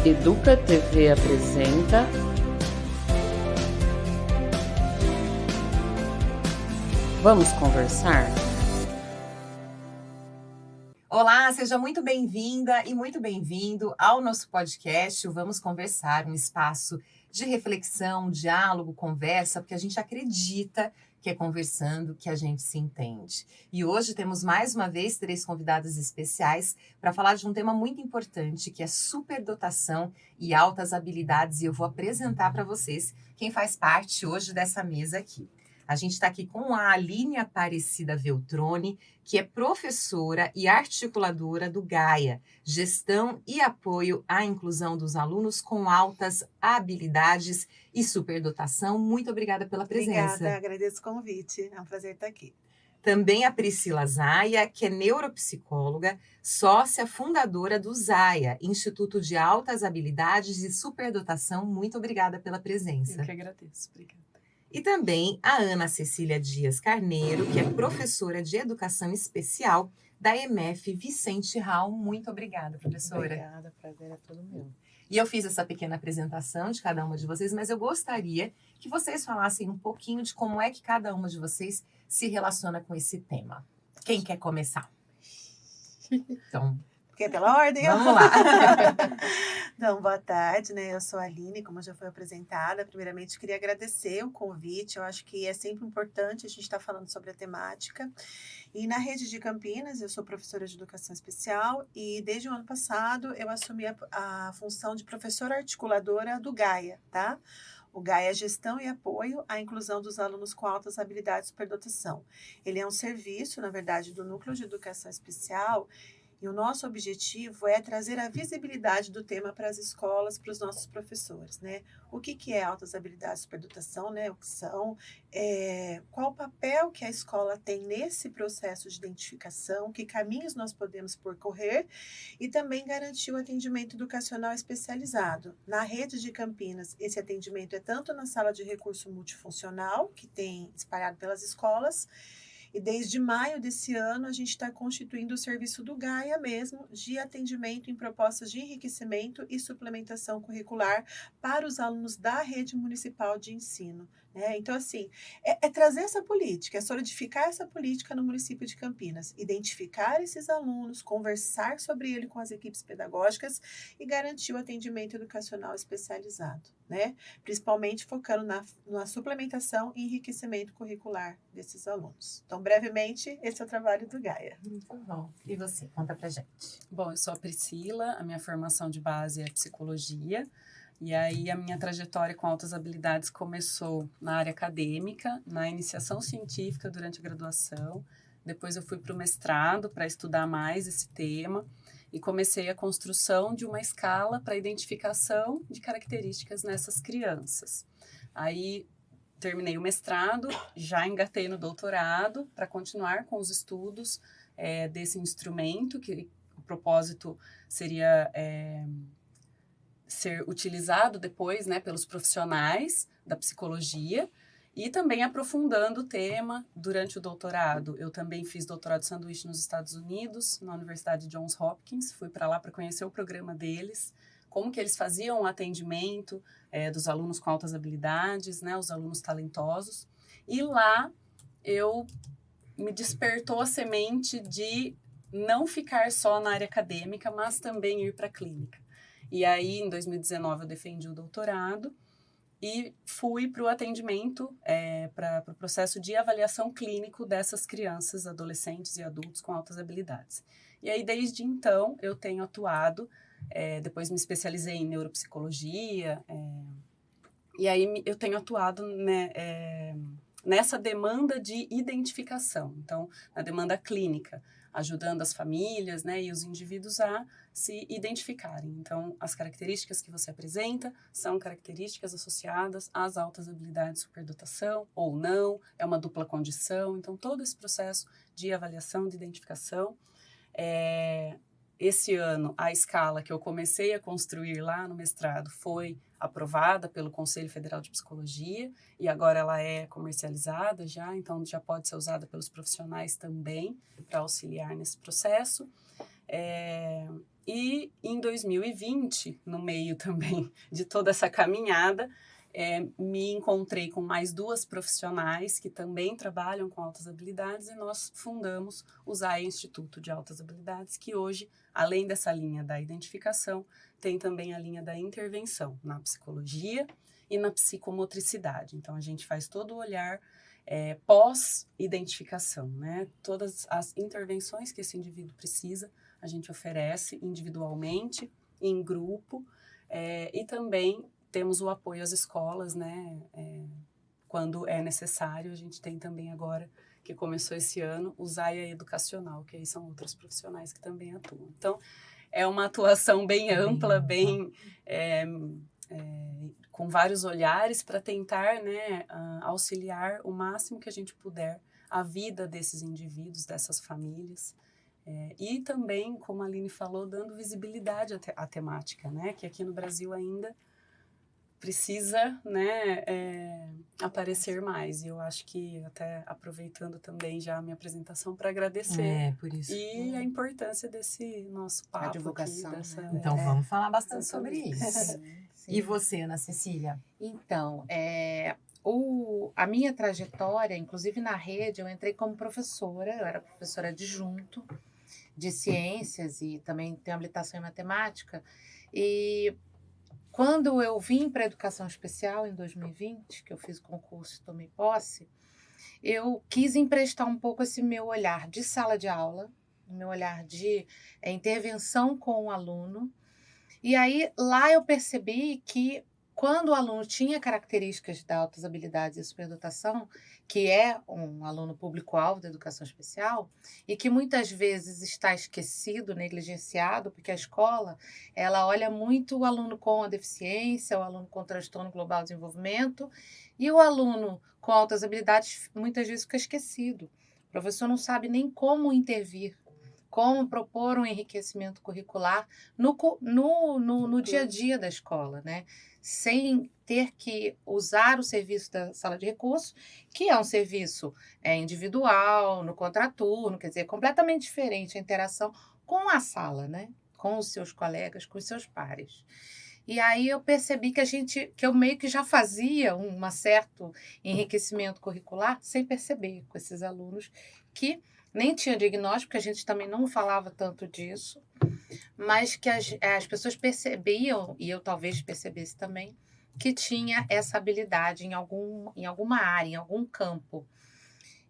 Educa TV apresenta Vamos Conversar? Olá, seja muito bem-vinda e muito bem-vindo ao nosso podcast, o Vamos Conversar, um espaço de reflexão, diálogo, conversa, porque a gente acredita que é conversando que a gente se entende. E hoje temos mais uma vez 3 convidadas especiais para falar de um tema muito importante, que é superdotação e altas habilidades, e eu vou apresentar para vocês quem faz parte hoje dessa mesa aqui. A gente está aqui com a Aline Aparecida Veltroni, que é professora e articuladora do GAIA, Gestão e Apoio à Inclusão dos Alunos com Altas Habilidades e Superdotação. Muito obrigada pela presença. Obrigada, agradeço o convite, é um prazer estar aqui. Também a Priscila Zaia, que é neuropsicóloga, sócia fundadora do ZAIA, Instituto de Altas Habilidades e Superdotação. Muito obrigada pela presença. Eu que agradeço, obrigada. E também a Ana Cecília Dias Carneiro, que é professora de Educação Especial da EMF Vicente Raul. Muito obrigada, professora. Obrigada, prazer é todo meu. E eu fiz essa pequena apresentação de cada uma de vocês, mas eu gostaria que vocês falassem um pouquinho de como é que cada uma de vocês se relaciona com esse tema. Quem quer começar? Então, Quer pela ordem? vamos lá. Então, boa tarde, né? Eu sou a Aline, como já foi apresentada. Primeiramente, queria agradecer o convite. Eu acho que é sempre importante a gente estar falando sobre a temática. E na rede de Campinas, eu sou professora de educação especial e desde o ano passado eu assumi a função de professora articuladora do GAIA, tá? O GAIA é Gestão e Apoio à Inclusão dos Alunos com Altas Habilidades e Superdotação. Ele é um serviço, na verdade, do Núcleo de Educação Especial. E o nosso objetivo é trazer a visibilidade do tema para as escolas, para os nossos professores, né? O que é altas habilidades e superdotação, né? O que são, qual o papel que a escola tem nesse processo de identificação, que caminhos nós podemos percorrer e também garantir o atendimento educacional especializado. Na rede de Campinas, esse atendimento é tanto na sala de recurso multifuncional, que tem espalhado pelas escolas, e desde maio desse ano, a gente está constituindo o serviço do GAIA mesmo, de atendimento em propostas de enriquecimento e suplementação curricular para os alunos da rede municipal de ensino. Né? Então, assim, é trazer essa política, é solidificar essa política no município de Campinas, identificar esses alunos, conversar sobre ele com as equipes pedagógicas e garantir o atendimento educacional especializado, né? Principalmente focando na suplementação e enriquecimento curricular desses alunos. Então, brevemente, esse é o trabalho do GAIA. Muito bom. E você? Conta pra gente. Bom, eu sou a Priscila, a minha formação de base é psicologia, e aí a minha trajetória com altas habilidades começou na área acadêmica, na iniciação científica durante a graduação, depois eu fui para o mestrado para estudar mais esse tema, e comecei a construção de uma escala para identificação de características nessas crianças. Aí terminei o mestrado, já engatei no doutorado para continuar com os estudos desse instrumento, que o propósito seria ser utilizado depois, né, pelos profissionais da psicologia, e também aprofundando o tema durante o doutorado. Eu também fiz doutorado de sanduíche nos Estados Unidos, na Universidade Johns Hopkins. Fui para lá para conhecer o programa deles, como que eles faziam o atendimento dos alunos com altas habilidades, né, os alunos talentosos. E lá me despertou a semente de não ficar só na área acadêmica, mas também ir para a clínica. E aí, em 2019, eu defendi o doutorado e fui para o atendimento, para o processo de avaliação clínico dessas crianças, adolescentes e adultos com altas habilidades. E aí, desde então, eu tenho atuado, depois me especializei em neuropsicologia, e aí eu tenho atuado, né, nessa demanda de identificação, então, na demanda clínica, ajudando as famílias, né, e os indivíduos a se identificarem. Então, as características que você apresenta são características associadas às altas habilidades de superdotação ou não, é uma dupla condição. Então, todo esse processo de avaliação, de identificação. Esse ano, a escala que eu comecei a construir lá no mestrado foi aprovada pelo Conselho Federal de Psicologia e agora ela é comercializada já, então já pode ser usada pelos profissionais também para auxiliar nesse processo. E em 2020, no meio também de toda essa caminhada, me encontrei com mais 2 profissionais que também trabalham com altas habilidades e nós fundamos o ZAIA Instituto de Altas Habilidades, que hoje, além dessa linha da identificação, tem também a linha da intervenção na psicologia e na psicomotricidade. Então, a gente faz todo o olhar pós-identificação, né? Todas as intervenções que esse indivíduo precisa, a gente oferece individualmente, em grupo, e também temos o apoio às escolas, né? Quando é necessário, a gente tem também agora, que começou esse ano, o ZAIA Educacional, que aí são outros profissionais que também atuam. Então, é uma atuação bem ampla, com vários olhares para tentar, né, auxiliar o máximo que a gente puder a vida desses indivíduos, dessas famílias. E também, como a Aline falou, dando visibilidade à temática, né, que aqui no Brasil ainda precisa, né, aparecer mais. E eu acho que, até aproveitando também já a minha apresentação, para agradecer por isso. e a importância desse nosso papo A divulgação, aqui. né? Então, vamos falar bastante sobre isso. Sim. E você, Ana Cecília? Então, a minha trajetória, inclusive na rede, eu entrei como professora, eu era professora adjunto de ciências e também tenho habilitação em matemática. E quando eu vim para a educação especial, em 2020, que eu fiz o concurso e tomei posse, eu quis emprestar um pouco esse meu olhar de sala de aula, meu olhar de intervenção com o aluno. E aí, lá eu percebi que quando o aluno tinha características de altas habilidades e superdotação, que é um aluno público-alvo da educação especial, e que muitas vezes está esquecido, negligenciado, porque a escola, ela olha muito o aluno com a deficiência, o aluno com transtorno global de desenvolvimento, e o aluno com altas habilidades muitas vezes fica esquecido. O professor não sabe nem como intervir, como propor um enriquecimento curricular no dia a dia da escola, né? Sem ter que usar o serviço da sala de recursos, que é um serviço individual, no contraturno, quer dizer, completamente diferente a interação com a sala, né? Com os seus colegas, com os seus pares. E aí eu percebi que eu meio que já fazia um certo enriquecimento curricular sem perceber com esses alunos que nem tinha diagnóstico, porque a gente também não falava tanto disso, mas que as pessoas percebiam, e eu talvez percebesse também, que tinha essa habilidade em alguma área, em algum campo.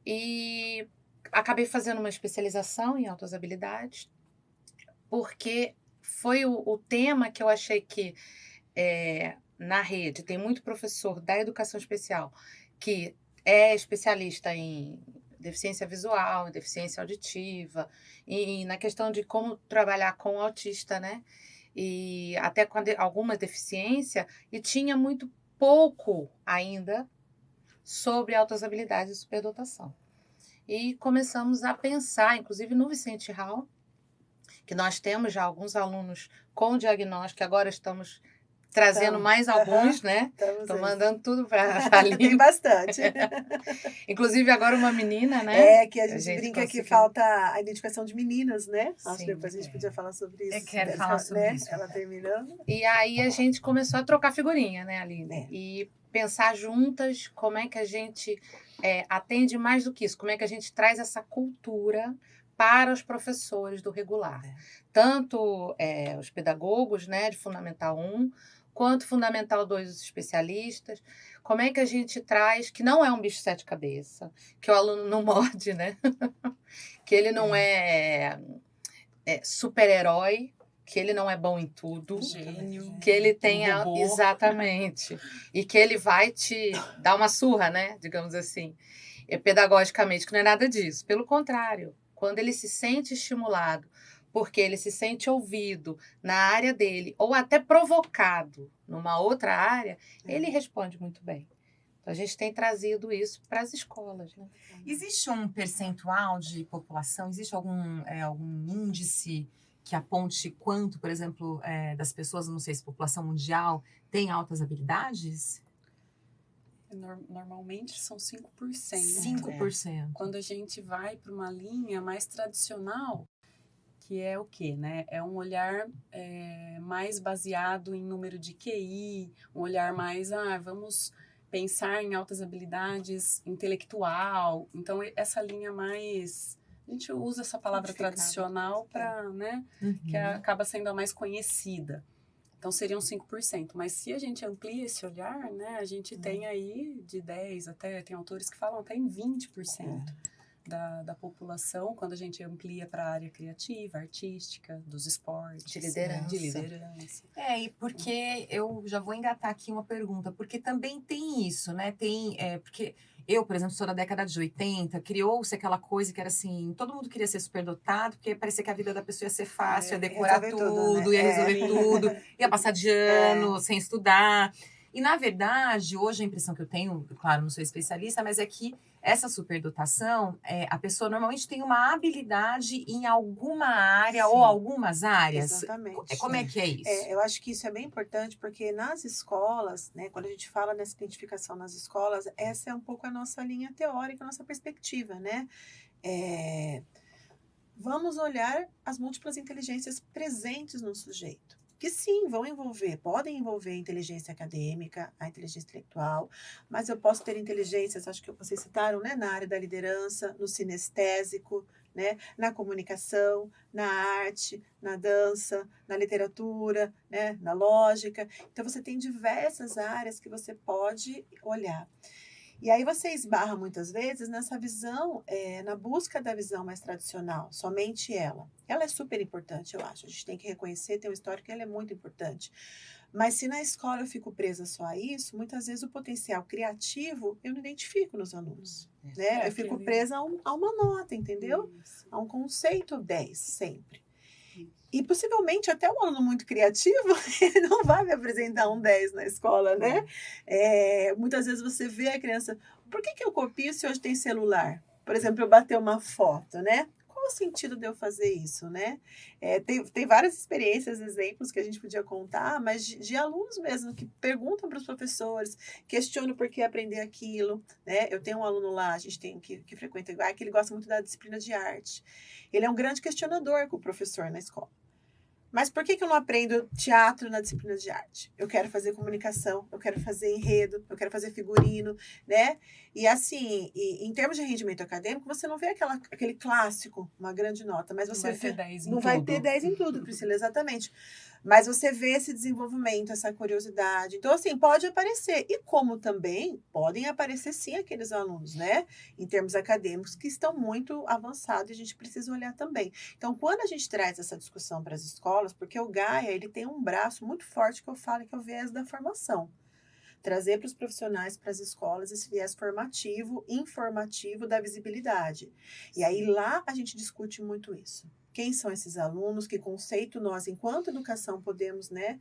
E acabei fazendo uma especialização em altas habilidades, porque foi o tema que eu achei que na rede tem muito professor da educação especial que é especialista em deficiência visual, deficiência auditiva, e na questão de como trabalhar com o autista, né? E até com alguma deficiência, e tinha muito pouco ainda sobre altas habilidades e superdotação. E começamos a pensar, inclusive no Vicente Hall, que nós temos já alguns alunos com diagnóstico, agora estamos trazendo mais alguns, né? Estou mandando tudo para a Aline. Tem bastante. Inclusive agora uma menina, né? Que a gente brinca que falta a identificação de meninas, né? Acho que depois a gente podia falar sobre isso. Eu quero falar sobre isso. Ela terminando. E aí a gente começou a trocar figurinha, né, Aline? E pensar juntas como é que a gente atende mais do que isso, como é que a gente traz essa cultura para os professores do regular. Tanto os pedagogos, né, de Fundamental 1, quanto Fundamental 2, os especialistas. Como é que a gente traz, que não é um bicho de 7 cabeças, que o aluno não morde, né? Que ele não é super-herói, que ele não é bom em tudo. Gênio. Que ele tenha... Exatamente. E que ele vai te dar uma surra, né? Digamos assim. Pedagogicamente, que não é nada disso. Pelo contrário, quando ele se sente estimulado, porque ele se sente ouvido na área dele, ou até provocado numa outra área, ele responde muito bem. Então, a gente tem trazido isso para as escolas, né? Existe um percentual de população, existe algum índice que aponte quanto, por exemplo, das pessoas, não sei se população mundial, tem altas habilidades? Normalmente são 5%. 5%. Quando a gente vai para uma linha mais tradicional, que é o quê, né? É um olhar mais baseado em número de QI, um olhar mais, vamos pensar em altas habilidades intelectual. Então, essa linha mais... A gente usa essa palavra tradicional para, né? Que acaba sendo a mais conhecida. Então, seriam 5%. Mas se a gente amplia esse olhar, né? A gente tem aí de 10% até... Tem autores que falam até em 20%. Da população, quando a gente amplia para a área criativa, artística, dos esportes. De liderança. De liderança. E porque eu já vou engatar aqui uma pergunta, porque também tem isso, né? Porque eu, por exemplo, sou da década de 80, criou-se aquela coisa que era assim, todo mundo queria ser superdotado, porque parecia que a vida da pessoa ia ser fácil, ia decorar tudo, né? ia resolver tudo, ia passar de ano sem estudar. E, na verdade, hoje a impressão que eu tenho, claro, não sou especialista, mas é que essa superdotação, a pessoa normalmente tem uma habilidade em alguma área ou algumas áreas. Exatamente. Como é que é isso? Eu acho que isso é bem importante, porque nas escolas, né, quando a gente fala dessa identificação nas escolas, essa é um pouco a nossa linha teórica, a nossa perspectiva, né? Vamos olhar as múltiplas inteligências presentes no sujeito. Que sim, podem envolver a inteligência acadêmica, a inteligência intelectual, mas eu posso ter inteligências, acho que vocês citaram, né, na área da liderança, no sinestésico, né, na comunicação, na arte, na dança, na literatura, né, na lógica. Então, você tem diversas áreas que você pode olhar. E aí você esbarra muitas vezes nessa visão, na busca da visão mais tradicional, somente ela. Ela é super importante, eu acho. A gente tem que reconhecer, tem um histórico que ela é muito importante. Mas se na escola eu fico presa só a isso, muitas vezes o potencial criativo eu não identifico nos alunos. Né? Eu fico presa a uma nota, entendeu? Isso. A um conceito 10, sempre. E possivelmente até um aluno muito criativo, ele não vai me apresentar um 10 na escola, né? Muitas vezes você vê a criança, por que eu copio se hoje tem celular? Por exemplo, eu bater uma foto, né? Qual o sentido de eu fazer isso, né? Tem várias experiências, exemplos que a gente podia contar, mas de alunos mesmo que perguntam para os professores, questionam por que aprender aquilo, né? Eu tenho um aluno lá, a gente tem que frequenta igual, que ele gosta muito da disciplina de arte. Ele é um grande questionador com o professor na escola. Mas por que eu não aprendo teatro na disciplina de arte? Eu quero fazer comunicação, eu quero fazer enredo, eu quero fazer figurino, né? E assim, em termos de rendimento acadêmico, você não vê aquele clássico, uma grande nota, mas você não vai ter 10 em tudo, Priscila, exatamente. Mas você vê esse desenvolvimento, essa curiosidade. Então, assim, pode aparecer. E como também podem aparecer, sim, aqueles alunos, né? Em termos acadêmicos, que estão muito avançados e a gente precisa olhar também. Então, quando a gente traz essa discussão para as escolas, porque o Gaia, ele tem um braço muito forte que eu falo que é o viés da formação. Trazer para os profissionais, para as escolas, esse viés formativo, informativo da visibilidade. E aí lá a gente discute muito isso. Quem são esses alunos? Que conceito nós, enquanto educação, podemos, né?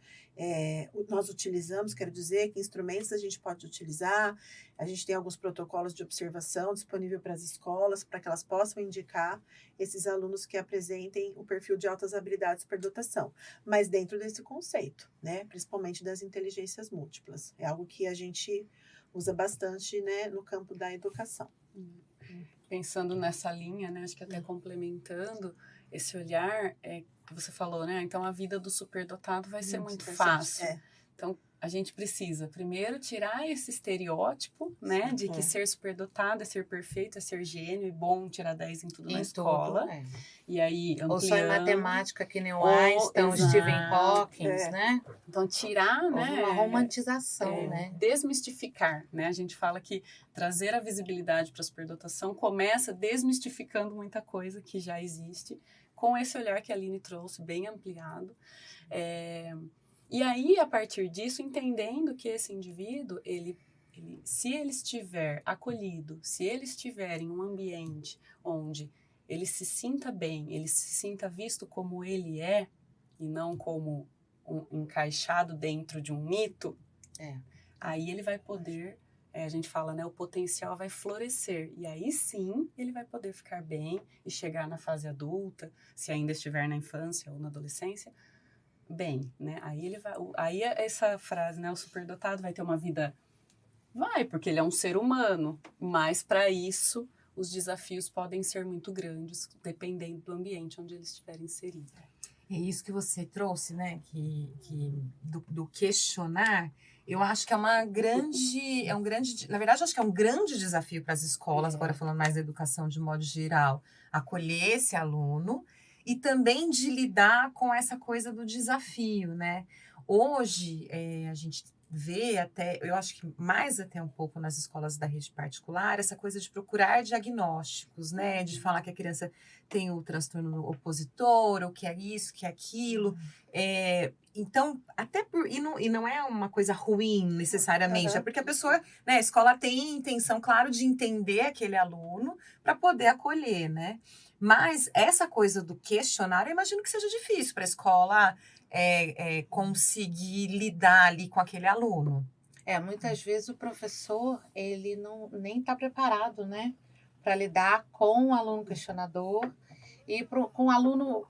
Nós utilizamos, quero dizer, que instrumentos a gente pode utilizar. A gente tem alguns protocolos de observação disponível para as escolas, para que elas possam indicar esses alunos que apresentem o perfil de altas habilidades por dotação. Mas dentro desse conceito, né? Principalmente das inteligências múltiplas. É algo que a gente usa bastante, né? No campo da educação. Pensando nessa linha, né? Acho que até complementando, esse olhar que você falou, né? Então, a vida do superdotado vai ser muito fácil. Então, a gente precisa, primeiro, tirar esse estereótipo, né? De que ser superdotado é ser perfeito, é ser gênio e bom, tirar 10 em tudo na escola. E aí, ampliando... Ou só em matemática, que nem o Einstein, o Stephen Hawking, né? Então, tirar, né? Uma romantização, né? Desmistificar, né? A gente fala que trazer a visibilidade para a superdotação começa desmistificando muita coisa que já existe, com esse olhar que a Aline trouxe, bem ampliado. E aí, a partir disso, entendendo que esse indivíduo, se ele estiver acolhido, se ele estiver em um ambiente onde ele se sinta bem, ele se sinta visto como ele é, e não como encaixado dentro de um mito, aí ele vai poder, a gente fala, né, o potencial vai florescer. E aí sim, ele vai poder ficar bem e chegar na fase adulta, se ainda estiver na infância ou na adolescência, bem, né? Aí essa frase, né, o superdotado vai ter uma vida... Vai, porque ele é um ser humano, mas para isso os desafios podem ser muito grandes, dependendo do ambiente onde eles estiverem inseridos. É isso que você trouxe, né? Do questionar, eu acho que é um grande, na verdade, eu acho que é um grande desafio para as escolas, agora falando mais da educação de modo geral, acolher esse aluno e também de lidar com essa coisa do desafio, né? Hoje, a gente vê até, eu acho que mais até um pouco nas escolas da rede particular, essa coisa de procurar diagnósticos, né? De falar que a criança tem o transtorno opositor, ou que é isso, que é aquilo. Então, e não é uma coisa ruim necessariamente, é porque a pessoa, né, a escola tem intenção, claro, de entender aquele aluno para poder acolher, né? Mas essa coisa do questionário, eu imagino que seja difícil para a escola conseguir lidar ali com aquele aluno. Muitas vezes o professor, ele nem está preparado, né, para lidar com o aluno questionador e com o aluno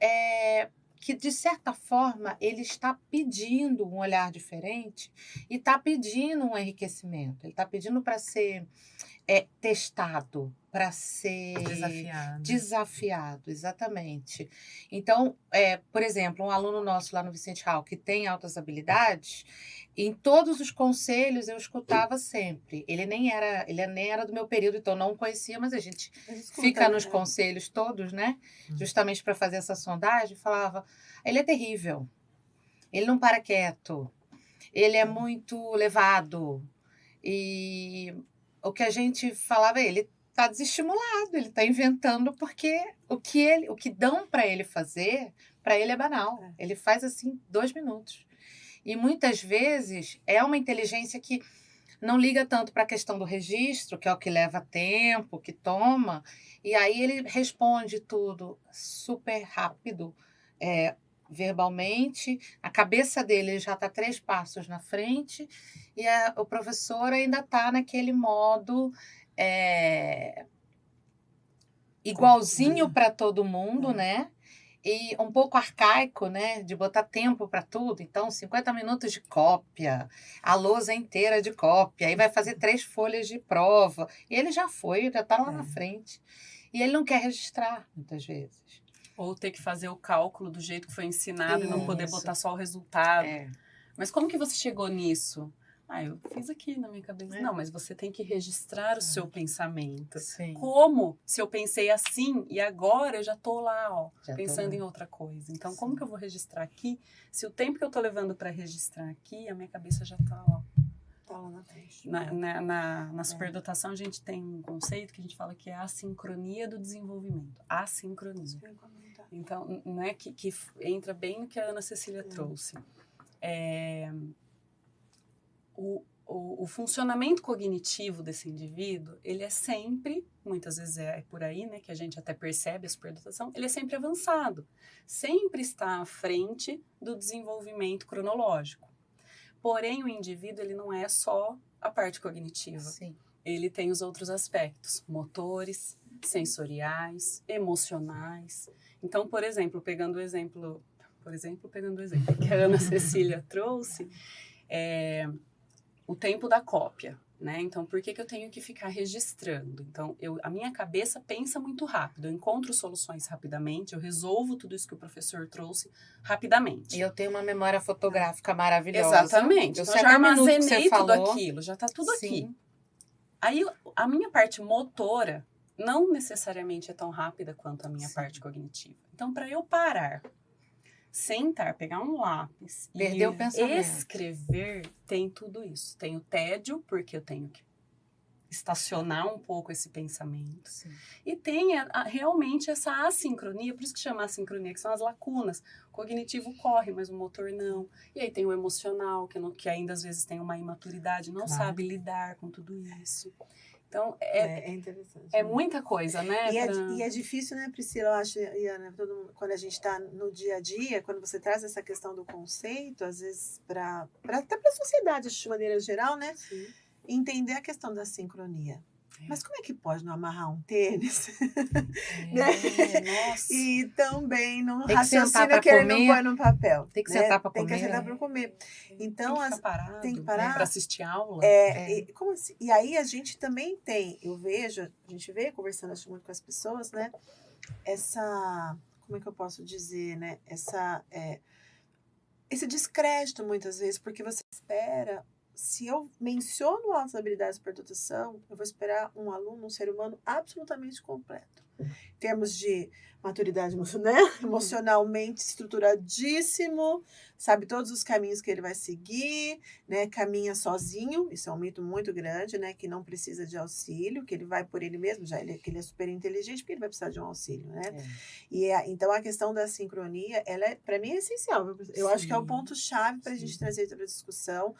que, de certa forma, ele está pedindo um olhar diferente e está pedindo um enriquecimento. Ele está pedindo para ser testado, para ser desafiado, exatamente. Então, por exemplo, um aluno nosso lá no Vicente Hall, que tem altas habilidades, em todos os conselhos eu escutava sempre. Ele nem era do meu período, então não conhecia, mas a gente fica nos conselhos todos, né? Justamente para fazer essa sondagem, falava, ele é terrível, ele não para quieto, ele é muito levado. E o que a gente falava, ele está desestimulado, ele está inventando, porque o que dão para ele fazer, para ele é banal. Ele faz assim 2 minutos. E muitas vezes é uma inteligência que não liga tanto para a questão do registro, que é o que leva tempo, que toma, e aí ele responde tudo super rápido, verbalmente, a cabeça dele já está 3 passos na frente e o professor ainda está naquele modo igualzinho para todo mundo, né? E um pouco arcaico, né? De botar tempo para tudo. Então, 50 minutos de cópia, a lousa inteira de cópia, aí vai fazer 3 folhas de prova. E ele já está lá na frente. E ele não quer registrar, muitas vezes. Ou ter que fazer o cálculo do jeito que foi ensinado e não poder botar só o resultado. Mas como que você chegou nisso? Eu fiz aqui na minha cabeça. Não, mas você tem que registrar o seu pensamento. Sim. Como? Se eu pensei assim e agora eu já tô lá, pensando em outra coisa. Então, como que eu vou registrar aqui? Se o tempo que eu tô levando para registrar aqui, a minha cabeça já tá, tá lá na frente. Na superdotação, a gente tem um conceito que a gente fala que é a sincronia do desenvolvimento. Assincronia. Então, não é que entra bem no que a Ana Cecília trouxe. O funcionamento cognitivo desse indivíduo, ele é sempre, muitas vezes é por aí, né, que a gente até percebe a superdotação, ele é sempre avançado. Sempre está à frente do desenvolvimento cronológico. Porém, o indivíduo, ele não é só a parte cognitiva. Sim. Ele tem os outros aspectos, motores, sensoriais, emocionais. Então, por exemplo, pegando o exemplo que a Ana Cecília trouxe, o tempo da cópia, né? Então, por que eu tenho que ficar registrando? Então, a minha cabeça pensa muito rápido, eu encontro soluções rapidamente, eu resolvo tudo isso que o professor trouxe rapidamente. E eu tenho uma memória fotográfica maravilhosa. Exatamente. Eu então, já armazenei tudo aquilo, já está tudo aqui. Aí, a minha parte motora não necessariamente é tão rápida quanto a minha parte cognitiva. Então, para eu parar, sentar, pegar um lápis perder o pensamento, escrever, tem tudo isso. Tem o tédio, porque eu tenho que estacionar um pouco esse pensamento. Sim. E tem realmente essa assincronia, por isso que chama assincronia, que são as lacunas. O cognitivo corre, mas o motor não. E aí tem o emocional, que ainda às vezes tem uma imaturidade, não sabe lidar com tudo isso. Então, é interessante. É muita coisa, né? E é difícil, né, Priscila? Eu acho, e Ana, quando a gente está no dia a dia, quando você traz essa questão do conceito, às vezes, até para a sociedade, de maneira geral, né? Sim. Entender a questão da sincronia. Mas como é que pode não amarrar um tênis? Nossa. E também não Tem que sentar raciocina pra que ele não comer. põe no papel. Tem que né? sentar pra Tem que comer. sentar para comer. Então, Tem que ficar parado, tem que né, parar. para assistir aula. E, como assim? E aí a gente também tem, a gente vê conversando acho, muito com as pessoas, né? Como é que eu posso dizer, né? Esse descrédito muitas vezes, porque você espera, se eu menciono altas habilidades de superdotação, eu vou esperar um aluno, um ser humano absolutamente completo. Em termos de maturidade emocionalmente estruturadíssimo, sabe todos os caminhos que ele vai seguir, né? Caminha sozinho, isso é um mito muito grande, né? Que não precisa de auxílio, que ele vai por ele mesmo, que ele é super inteligente, porque ele vai precisar de um auxílio, né? Então a questão da sincronia, para mim é essencial. Eu acho que é o ponto-chave para a gente trazer para a discussão,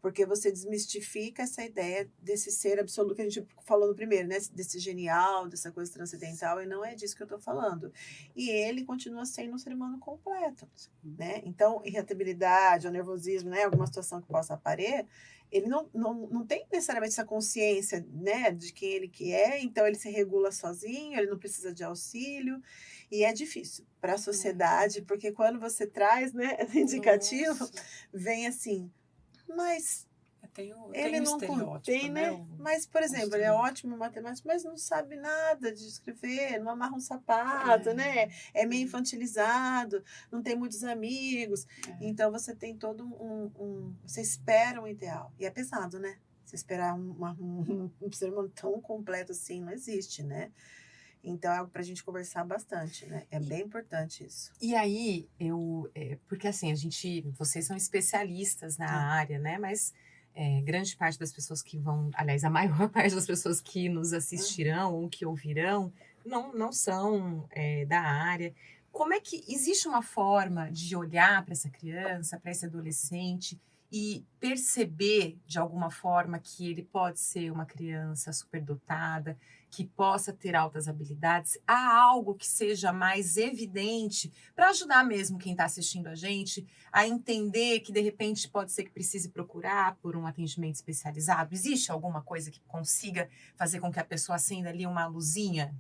porque você desmistifica essa ideia desse ser absoluto que a gente falou no primeiro, né? Desse genial, dessa coisa transcendental, e não é disso que eu estou falando. E ele continua sendo um ser humano completo, né? Então, irritabilidade, ou nervosismo, né? Alguma situação que possa aparecer, ele não tem necessariamente essa consciência, né? De quem ele que é, então ele se regula sozinho, ele não precisa de auxílio, e é difícil para a sociedade, porque quando você traz, né? Indicativo, vem assim... Mas ele não contém, né? Mas, por exemplo, ele é ótimo em matemática, mas não sabe nada de escrever, não amarra um sapato, né? É meio infantilizado, não tem muitos amigos. Então, você tem todo você espera um ideal. E é pesado, né? Você esperar um ser humano tão completo assim, não existe, né? Então, é algo para a gente conversar bastante, né? É bem importante isso. E aí, porque assim, vocês são especialistas na área, né? Mas grande parte das pessoas que vão, aliás, a maior parte das pessoas que nos assistirão ou que ouvirão, não são da área. Como é que existe uma forma de olhar para essa criança, para esse adolescente e perceber, de alguma forma, que ele pode ser uma criança superdotada, que possa ter altas habilidades? Há algo que seja mais evidente para ajudar mesmo quem está assistindo a gente a entender que, de repente, pode ser que precise procurar por um atendimento especializado? Existe alguma coisa que consiga fazer com que a pessoa acenda ali uma luzinha?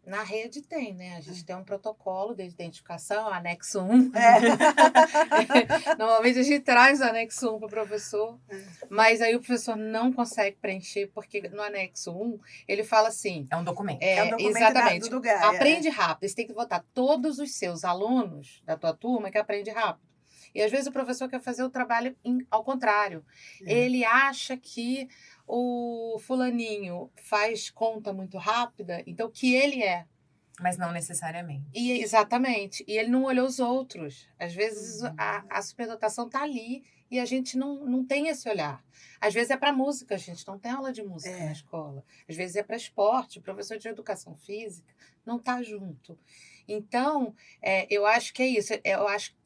Na rede tem, né? A gente tem um protocolo de identificação, anexo 1. Normalmente a gente traz o anexo 1 para o professor, mas aí o professor não consegue preencher, porque no anexo 1 ele fala assim... É um documento. É um documento exatamente. do Gaia. Aprende rápido. Você tem que botar todos os seus alunos da tua turma que aprende rápido. E às vezes o professor quer fazer o trabalho ao contrário. Ele acha que o fulaninho faz conta muito rápida, então que ele é. Mas não necessariamente. Exatamente. E ele não olhou os outros. Às vezes a superdotação está ali e a gente não tem esse olhar. Às vezes é para música, a gente não tem aula de música na escola. Às vezes é para esporte, o professor de educação física não está junto. Então, eu acho que é isso. Eu acho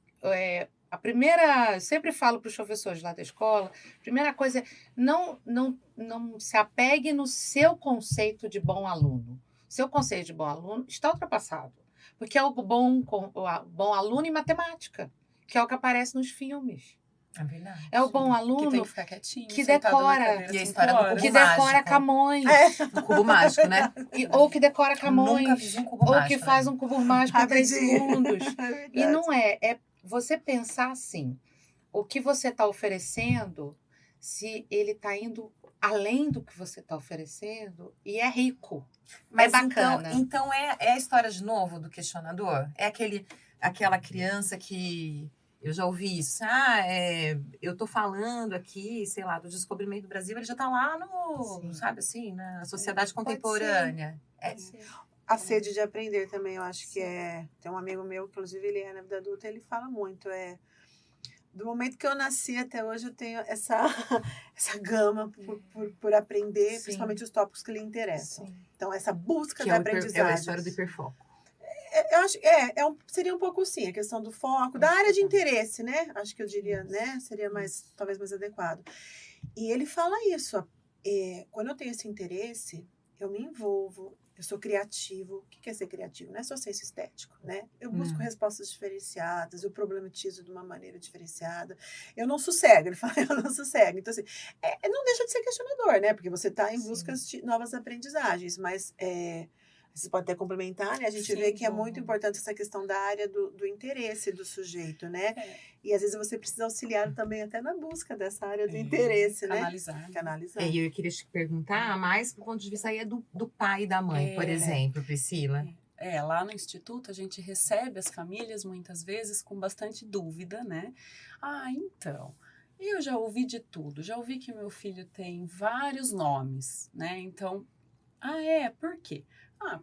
eu sempre falo para os professores lá da escola, a primeira coisa é não se apegue no seu conceito de bom aluno. Seu conceito de bom aluno está ultrapassado, porque é o bom aluno em matemática, que é o que aparece nos filmes. É verdade. É o bom aluno que tem que ficar quietinho, que decora, e a história do cubo que mágico. decora Camões. O cubo mágico, né? Ou que decora Camões. Nunca fiz um cubo ou mágico, que faz um cubo mágico em 3 segundos. E não é você pensar assim, o que você está oferecendo, se ele está indo além do que você está oferecendo, e é rico. Mas é bacana. Então é a história de novo do questionador? É aquela criança que... Eu já ouvi isso. Eu tô falando aqui, sei lá, do descobrimento do Brasil, ele já tá lá sabe assim, na sociedade contemporânea. A sede de aprender também, eu acho que tem um amigo meu, inclusive ele na vida adulta, ele fala muito, do momento que eu nasci até hoje eu tenho essa gama por aprender, principalmente os tópicos que lhe interessam. Sim. Então, essa busca da aprendizagem. É a história do hiperfoco. Eu acho seria um pouco sim, a questão do foco, da área de interesse, né? Acho que eu diria, né? Seria talvez mais adequado. E ele fala isso, quando eu tenho esse interesse, eu me envolvo, eu sou criativo. O que é ser criativo? Não é só senso estético, né? Eu busco respostas diferenciadas, eu problematizo de uma maneira diferenciada. Eu não sossego, ele fala, eu não sossego. Então, assim, não deixa de ser questionador, né? Porque você está em busca de novas aprendizagens, mas você pode até complementar, né? A gente vê que é muito importante essa questão da área do interesse do sujeito, né? E às vezes você precisa auxiliar também até na busca dessa área do interesse, né? Canalizar. E eu queria te perguntar mais do ponto de vista aí do pai e da mãe, por exemplo, Priscila. Lá no Instituto a gente recebe as famílias muitas vezes com bastante dúvida, né? Então, eu já ouvi de tudo, já ouvi que meu filho tem vários nomes, né? Então, por quê?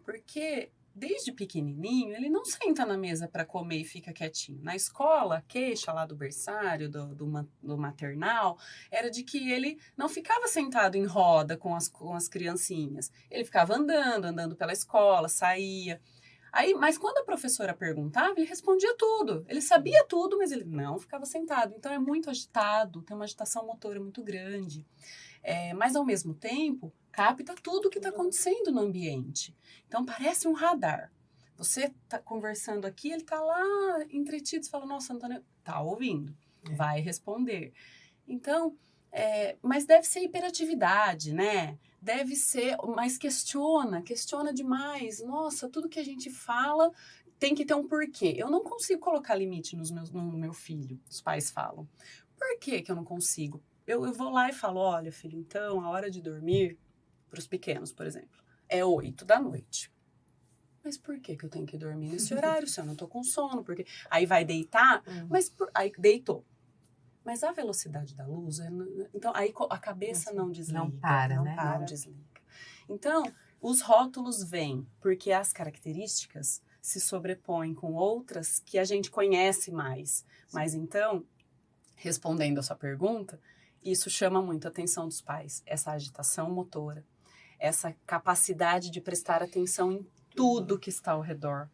Porque desde pequenininho ele não senta na mesa para comer e fica quietinho. Na escola, a queixa lá do berçário, do maternal, era de que ele não ficava sentado em roda com as criancinhas. Ele ficava andando pela escola, saía. Mas quando a professora perguntava, ele respondia tudo. Ele sabia tudo, mas ele não ficava sentado. Então é muito agitado, tem uma agitação motora muito grande. Mas ao mesmo tempo, capta tudo o que está acontecendo no ambiente. Então parece um radar. Você está conversando aqui, ele está lá entretido, você fala, nossa, Antônio, está ouvindo, vai responder. Então, mas deve ser hiperatividade, né? Deve ser, mas questiona demais. Nossa, tudo que a gente fala tem que ter um porquê. Eu não consigo colocar limite no meu filho, os pais falam. Por que eu não consigo? Eu vou lá e falo, olha, filho, então, a hora de dormir, para os pequenos, por exemplo, é 8 da noite. Mas por que eu tenho que dormir nesse horário se eu não estou com sono? Porque aí vai deitar, aí deitou. Mas a velocidade da luz, então aí a cabeça não desliga. Não para, né? Não desliga. Então, os rótulos vêm porque as características se sobrepõem com outras que a gente conhece mais. Mas então, respondendo a sua pergunta, isso chama muito a atenção dos pais, essa agitação motora, essa capacidade de prestar atenção em tudo que está ao redor,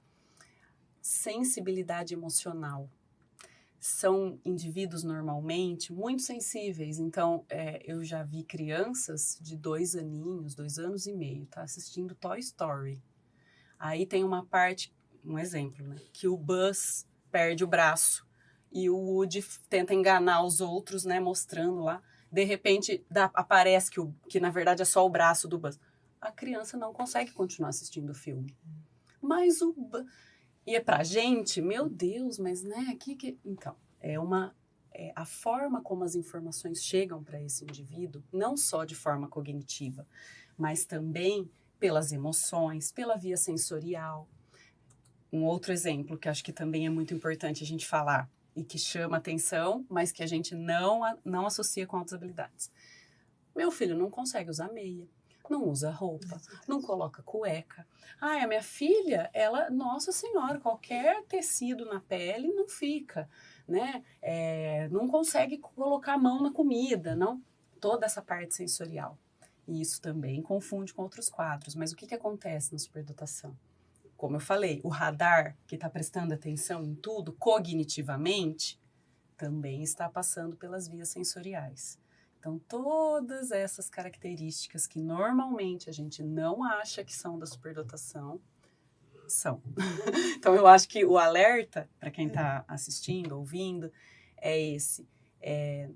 sensibilidade emocional. São indivíduos normalmente muito sensíveis, então eu já vi crianças de 2 aninhos, 2 anos e meio, tá assistindo Toy Story. Aí tem uma parte, um exemplo, né, que o Buzz perde o braço e o Woody tenta enganar os outros, né, mostrando lá. De repente, aparece que na verdade é só o braço do Buzz. A criança não consegue continuar assistindo o filme. Mas e pra gente, meu Deus, mas né, então, a forma como as informações chegam para esse indivíduo, não só de forma cognitiva, mas também pelas emoções, pela via sensorial. Um outro exemplo que acho que também é muito importante a gente falar, e que chama atenção, mas que a gente não associa com outras habilidades. Meu filho não consegue usar meia, não usa roupa, não coloca cueca. A minha filha, ela, nossa senhora, qualquer tecido na pele não fica, né? Não consegue colocar a mão na comida, não? Toda essa parte sensorial. E isso também confunde com outros quadros. Mas o que acontece na superdotação? Como eu falei, o radar que está prestando atenção em tudo, cognitivamente, também está passando pelas vias sensoriais. Então, todas essas características que normalmente a gente não acha que são da superdotação, são. Então, eu acho que o alerta, para quem está assistindo, ouvindo, é esse.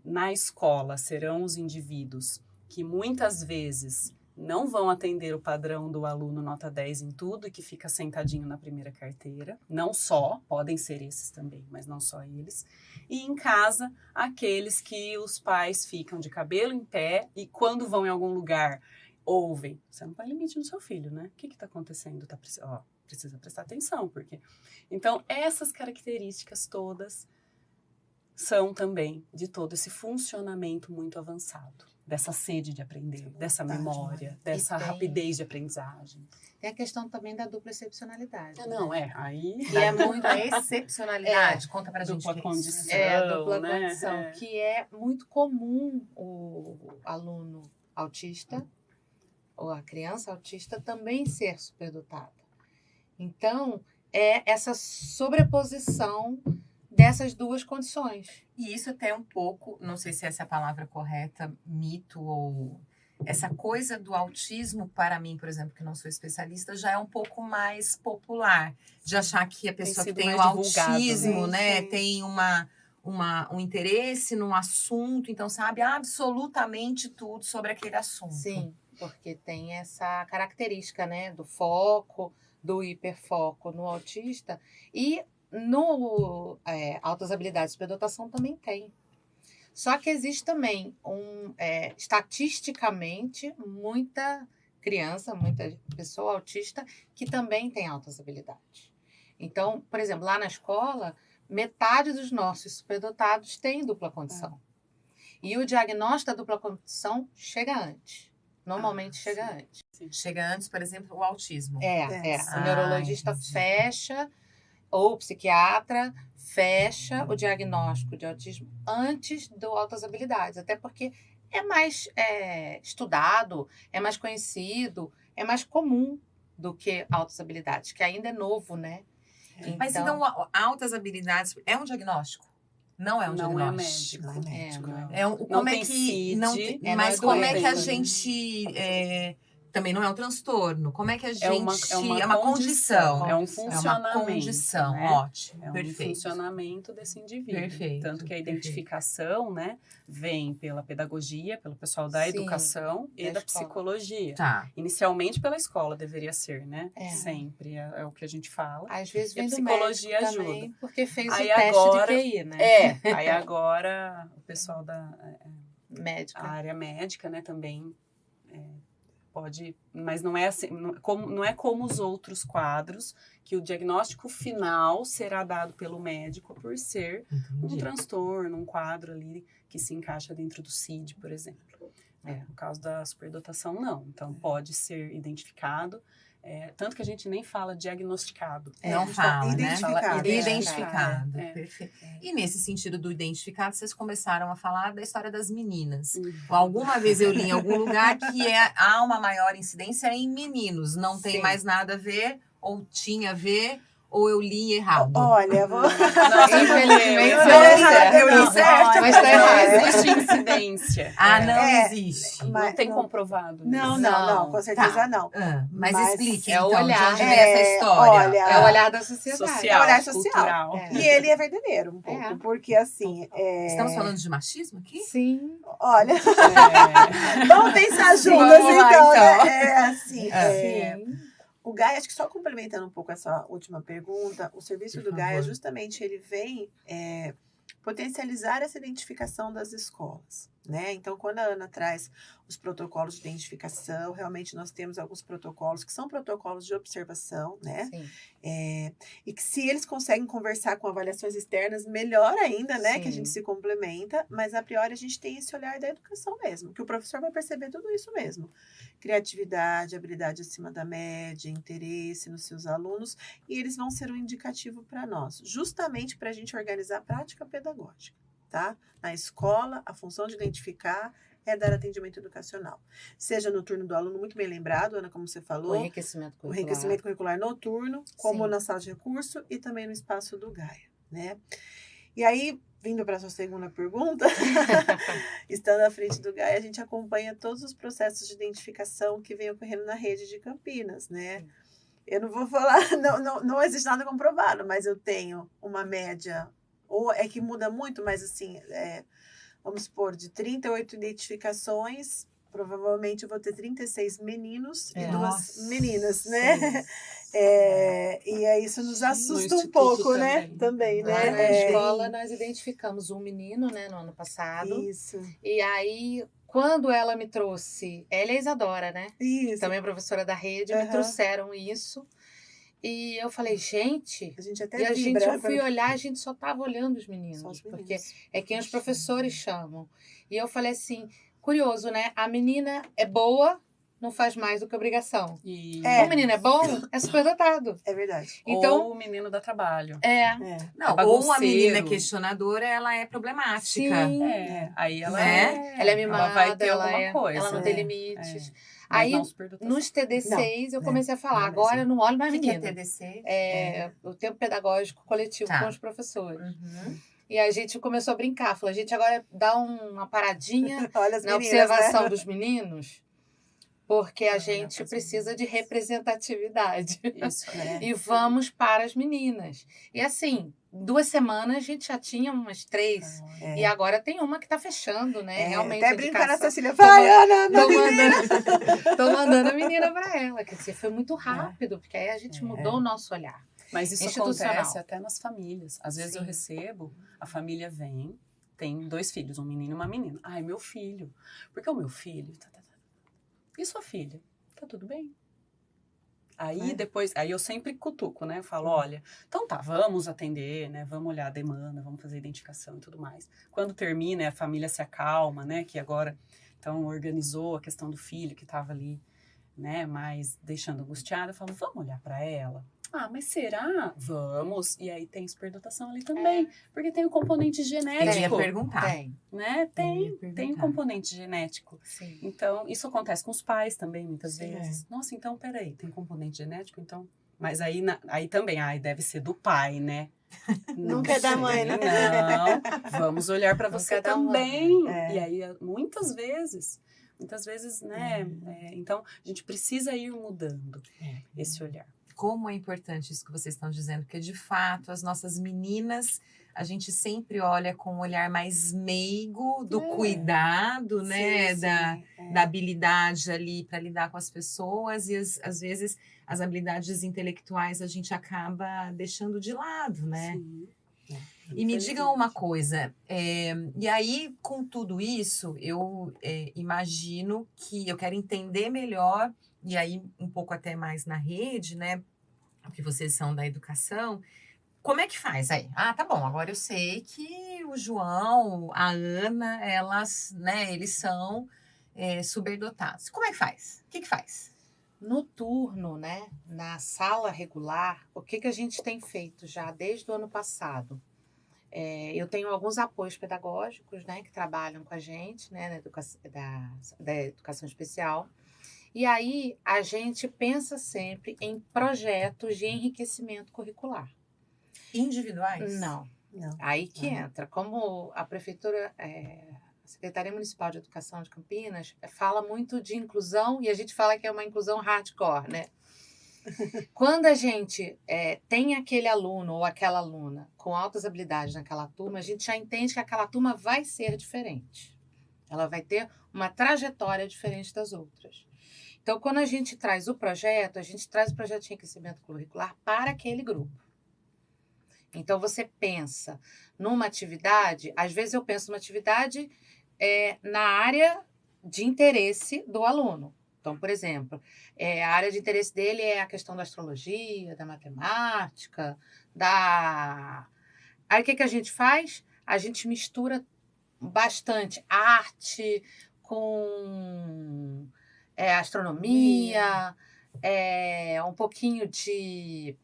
Na escola, serão os indivíduos que muitas vezes não vão atender o padrão do aluno nota 10 em tudo e que fica sentadinho na primeira carteira. Não só, podem ser esses também, mas não só eles. E em casa, aqueles que os pais ficam de cabelo em pé e quando vão em algum lugar, ouvem. Você não põe limite no seu filho, né? O que está acontecendo? Precisa prestar atenção, porque... Então, essas características todas são também de todo esse funcionamento muito avançado. Dessa sede de aprender, dessa memória, dessa rapidez de aprendizagem. Tem a questão também da dupla excepcionalidade. Aí... E é muito a excepcionalidade. Conta pra gente. Dupla condição. A dupla condição, que é muito comum o aluno autista, ou a criança autista, também ser superdotada. Então, é essa sobreposição dessas duas condições. E isso até um pouco, não sei se essa é a palavra correta, mito ou essa coisa do autismo, para mim, por exemplo, que não sou especialista, já é um pouco mais popular. De achar que a pessoa que sido tem o mais divulgado, autismo, né? né, tem um interesse num assunto, então sabe absolutamente tudo sobre aquele assunto. Sim, porque tem essa característica, né, do foco, do hiperfoco no autista. E no altas habilidades de superdotação também tem. Só que existe também, estatisticamente, muita criança, muita pessoa autista que também tem altas habilidades. Então, por exemplo, lá na escola, metade dos nossos superdotados tem dupla condição. E o diagnóstico da dupla condição chega antes. Normalmente chega antes. Chega antes, por exemplo, o autismo. O neurologista fecha, ou o psiquiatra fecha o diagnóstico de autismo antes do altas habilidades. Até porque é mais estudado, é mais conhecido, é mais comum do que altas habilidades, que ainda é novo, né? Mas então, altas habilidades é um diagnóstico? Não é um diagnóstico. Não é médico. Como tem é que CID, não tem, não mas é como é que a doença, né? gente também não é um transtorno? Como é que a gente é uma condição? É um É funcionamento. uma condição, né? ótimo, É um perfeito. funcionamento desse indivíduo. Perfeito, Tanto que a perfeito. identificação, né, vem pela pedagogia, pelo pessoal da Sim, educação e da da escola. psicologia. Tá. Inicialmente pela escola deveria ser, né? É. Sempre é o que a gente fala. Às vezes E a vem do psicologia médico ajuda. também, porque fez Aí o teste agora- de QI, né? Aí agora o pessoal da Médica. área médica, né, também pode, mas não é assim, não é como os outros quadros, que o diagnóstico final será dado pelo médico por ser um Entendi. transtorno, um quadro ali que se encaixa dentro do CID, por exemplo. No caso da superdotação, não. Então, pode ser identificado, tanto que a gente nem fala diagnosticado. Não fala, né? Identificado. Fala Identificado, É. perfeito. E nesse sentido do identificado, vocês começaram a falar da história das meninas. Uhum. Alguma vez eu li em algum lugar que há uma maior incidência em meninos. Não tem Sim. mais nada a ver, ou tinha a ver, ou eu li errado. Olha, vou... Infelizmente, Eu você li tá certo. eu li certo. Mas tá errado. Não existe incidência. Não É, existe. mas- Não tem não- comprovado Não, isso. não, com certeza Tá. não. Mas Mas explique, é o então, olhar. de onde vem essa história. Olha, É o olhar da sociedade. Social, É olhar social. cultural. É. E ele é verdadeiro um pouco, É. porque assim, Estamos falando de machismo aqui? Sim. olha, É. vamos pensar juntas Vamos lá, então, então. né? Sim. O GAIA, acho que só complementando um pouco essa última pergunta, o serviço Por do GAIA, favor. justamente, ele vem potencializar essa identificação das escolas, né? Então, quando a Ana traz os protocolos de identificação, realmente nós temos alguns protocolos que são protocolos de observação, né? Sim. E que se eles conseguem conversar com avaliações externas, melhor ainda, né? Sim. Que a gente se complementa, mas a priori a gente tem esse olhar da educação mesmo, que o professor vai perceber tudo isso mesmo. Criatividade, habilidade acima da média, interesse nos seus alunos, e eles vão ser um indicativo para nós, justamente para a gente organizar a prática pedagógica, tá? Na escola, a função de identificar é dar atendimento educacional. Seja no turno do aluno, muito bem lembrado, Ana, como você O falou, enriquecimento o curricular. enriquecimento curricular noturno, como Sim. na sala de recurso e também no espaço do GAIA, né? E aí, vindo para a sua segunda pergunta, estando à frente do GAIA, a gente acompanha todos os processos de identificação que vem ocorrendo na rede de Campinas, né? Sim. Eu não vou falar, não existe nada comprovado, mas eu tenho uma média, ou é que muda muito, mas assim, vamos supor, de 38 identificações, provavelmente eu vou ter 36 meninos e 2 Nossa. meninas, né? Sim. E aí isso nos assusta um instituto pouco, né? também. Também, Lá né? na escola, nós identificamos um menino, né, no ano passado. Isso, E aí, quando ela me trouxe, ela e a Isadora, né? isso. Também professora da rede, me Aham. trouxeram isso. E eu falei, gente. A gente até E a gente, vibra eu fui quando- olhar, a gente só tava olhando os meninos. Só os Porque meninos. é quem os professores chamam. E eu falei assim, curioso, né? A menina é boa, não faz mais do que obrigação. E... É. O menino é bom, é superdotado. É verdade. Então, Ou o menino dá trabalho. É. Não, É ou uma bagunceiro. menina questionadora, ela é problemática. sim. Aí ela Né? Ela é mimada, ela vai ter ela alguma coisa. ela não tem É. limites. Mas Aí, não superdotação. nos TD6, eu Não, comecei a falar, não agora mesmo. eu não olho mais O que é menino. TDC? O tempo pedagógico coletivo Tá. com os professores. Uhum. E a gente começou a brincar, falou, a gente agora dá uma paradinha Olha as na meninas, observação né? dos meninos porque a Ah, gente pras precisa de meninas. representatividade. Isso, né? E vamos para as meninas. E assim, 2 semanas a gente já tinha umas 3. Ah, E agora tem uma que está fechando, né? Realmente até a brincar na indicação. Cecília, vai, Ana, Tô mandando, tô mandando a menina para ela. Quer dizer, foi muito rápido, porque aí a gente É. mudou o nosso olhar. Mas isso Institucional. acontece até nas famílias. Às vezes eu Sim. recebo, a família vem, tem 2 filhos, um menino e uma menina. Ai, meu filho. Porque o meu filho... E sua filha? Tá tudo bem. Aí depois, aí eu sempre cutuco, né? Eu falo, olha, então tá, vamos atender, né? Vamos olhar a demanda, vamos fazer a identificação e tudo mais. Quando termina, a família se acalma, né? Que agora, então, organizou a questão do filho que estava ali, né? Mas deixando angustiada, eu falo, vamos olhar para ela. Ah, mas será? Vamos. E aí tem superdotação ali também, porque tem o componente Eu genético. ia perguntar. Tem, Né? Tem o perguntar. componente genético. sim. Então, isso acontece com os pais também, muitas Sim, vezes. Nossa, então, peraí, tem componente genético, então... Mas aí, aí também, deve ser do pai, né? Nunca é da mãe, né? Não, vamos olhar para Nunca você é da também. mãe. E aí, muitas vezes, né? Então, a gente precisa ir mudando esse olhar. Como é importante isso que vocês estão dizendo, porque de fato as nossas meninas, a gente sempre olha com um olhar mais meigo do cuidado, né, da habilidade ali para lidar com as pessoas e às vezes as habilidades intelectuais a gente acaba deixando de lado, né? Sim. E me digam uma coisa, e aí com tudo isso eu imagino que eu quero entender melhor, e aí um pouco até mais na rede, né? Porque vocês são da educação. Como é que faz aí? Ah, tá bom, agora eu sei que o João, a Ana, elas, né, eles são superdotados. Como é que faz? O que faz? No turno, né, na sala regular, o que a gente tem feito já desde o ano passado? Eu tenho alguns apoios pedagógicos, né, que trabalham com a gente, né, da educação especial. E aí a gente pensa sempre em projetos de enriquecimento curricular. Individuais? Não. Não. Aí que entra. Como a prefeitura, a Secretaria Municipal de Educação de Campinas fala muito de inclusão e a gente fala que é uma inclusão hardcore, né? Quando a gente tem aquele aluno ou aquela aluna com altas habilidades naquela turma, a gente já entende que aquela turma vai ser diferente. Ela vai ter uma trajetória diferente das outras. Então, quando a gente traz o projeto, a gente traz o projeto de enriquecimento curricular para aquele grupo. Então, você pensa numa atividade, às vezes eu penso numa atividade na área de interesse do aluno. Então, por exemplo, a área de interesse dele é a questão da astrologia, da matemática, Aí, o que a gente faz? A gente mistura bastante arte com astronomia, um pouquinho de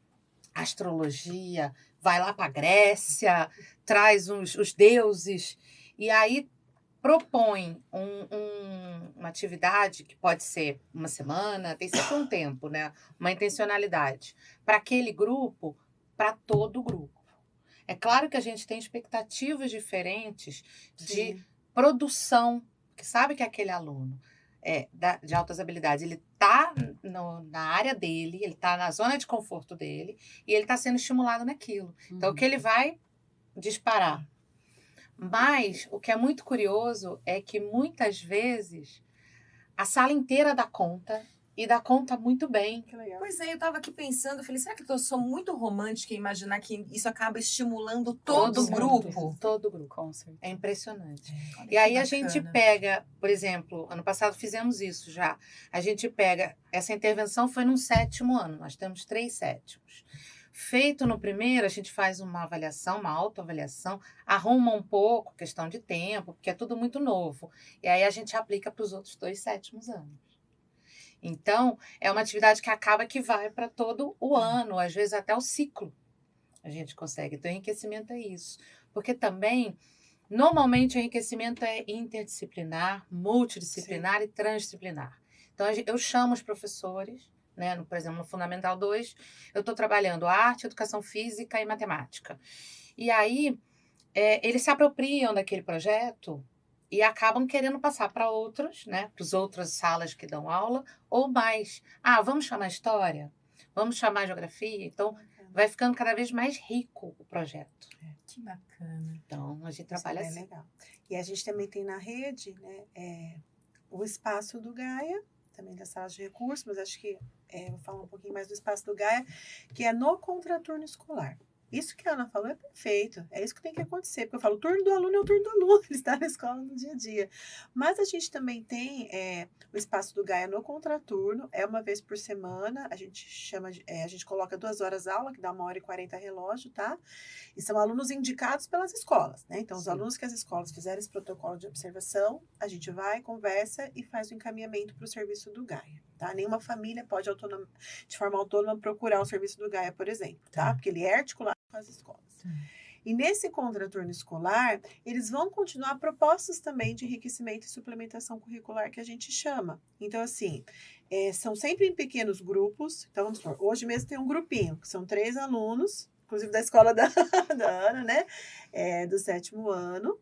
astrologia, vai lá para a Grécia, traz os deuses, e aí propõe uma atividade que pode ser uma semana, tem sempre um tempo, né? Uma intencionalidade para aquele grupo, para todo o grupo. É claro que a gente tem expectativas diferentes de produção, que sabe que aquele aluno de altas habilidades, ele está na área dele, ele está na zona de conforto dele e ele está sendo estimulado naquilo. Então, o que ele vai disparar? Mas o que é muito curioso é que muitas vezes a sala inteira dá conta e dá conta muito bem. Que legal. Pois é, eu estava aqui pensando, eu falei, será que eu sou muito romântica em imaginar que isso acaba estimulando todo o grupo? Todo o grupo. Com certeza. É impressionante. Olha E aí que a gente bacana. pega, por exemplo, ano passado fizemos isso já. A gente pega, essa intervenção foi no 7º ano, nós temos 3 sétimos. Feito no primeiro, a gente faz uma avaliação, uma autoavaliação, arruma um pouco, questão de tempo, porque é tudo muito novo. E aí a gente aplica para os outros 2 sétimos anos. Então, é uma atividade que acaba que vai para todo o ano, às vezes até o ciclo. A gente consegue. Então, enriquecimento é isso. Porque também, normalmente, o enriquecimento é interdisciplinar, multidisciplinar e transdisciplinar. Então, eu chamo os professores, né? Por exemplo, no Fundamental 2, eu estou trabalhando arte, educação física e matemática. E aí, eles se apropriam daquele projeto e acabam querendo passar para outros, né? Para as outras salas que dão aula, ou mais. Vamos chamar história? Vamos chamar geografia? Então, vai ficando cada vez mais rico o projeto. Que bacana. Então, a gente Isso trabalha é assim. legal. E a gente também tem na rede, né, o espaço do Gaia, também das salas de recursos, mas acho que vou falar um pouquinho mais do espaço do Gaia, que é no contraturno escolar. Isso que a Ana falou é perfeito, é isso que tem que acontecer, porque eu falo, o turno do aluno é o turno do aluno, ele está na escola no dia a dia. Mas a gente também tem o espaço do Gaia no contraturno, é uma vez por semana, a gente a gente coloca 2 horas aula, que dá 1h40 relógio, tá? E são alunos indicados pelas escolas, né? Então, os alunos que as escolas fizerem esse protocolo de observação, a gente vai, conversa e faz o encaminhamento para o serviço do Gaia, tá? Nenhuma família pode, de forma autônoma, procurar o serviço do Gaia, por exemplo, tá? Porque ele é articulado com as escolas. E nesse contraturno escolar, eles vão continuar propostas também de enriquecimento e suplementação curricular que a gente chama. Então, assim, são sempre em pequenos grupos. Então, vamos supor, hoje mesmo tem um grupinho, que são 3 alunos, inclusive da escola da Ana, né? Do 7º ano.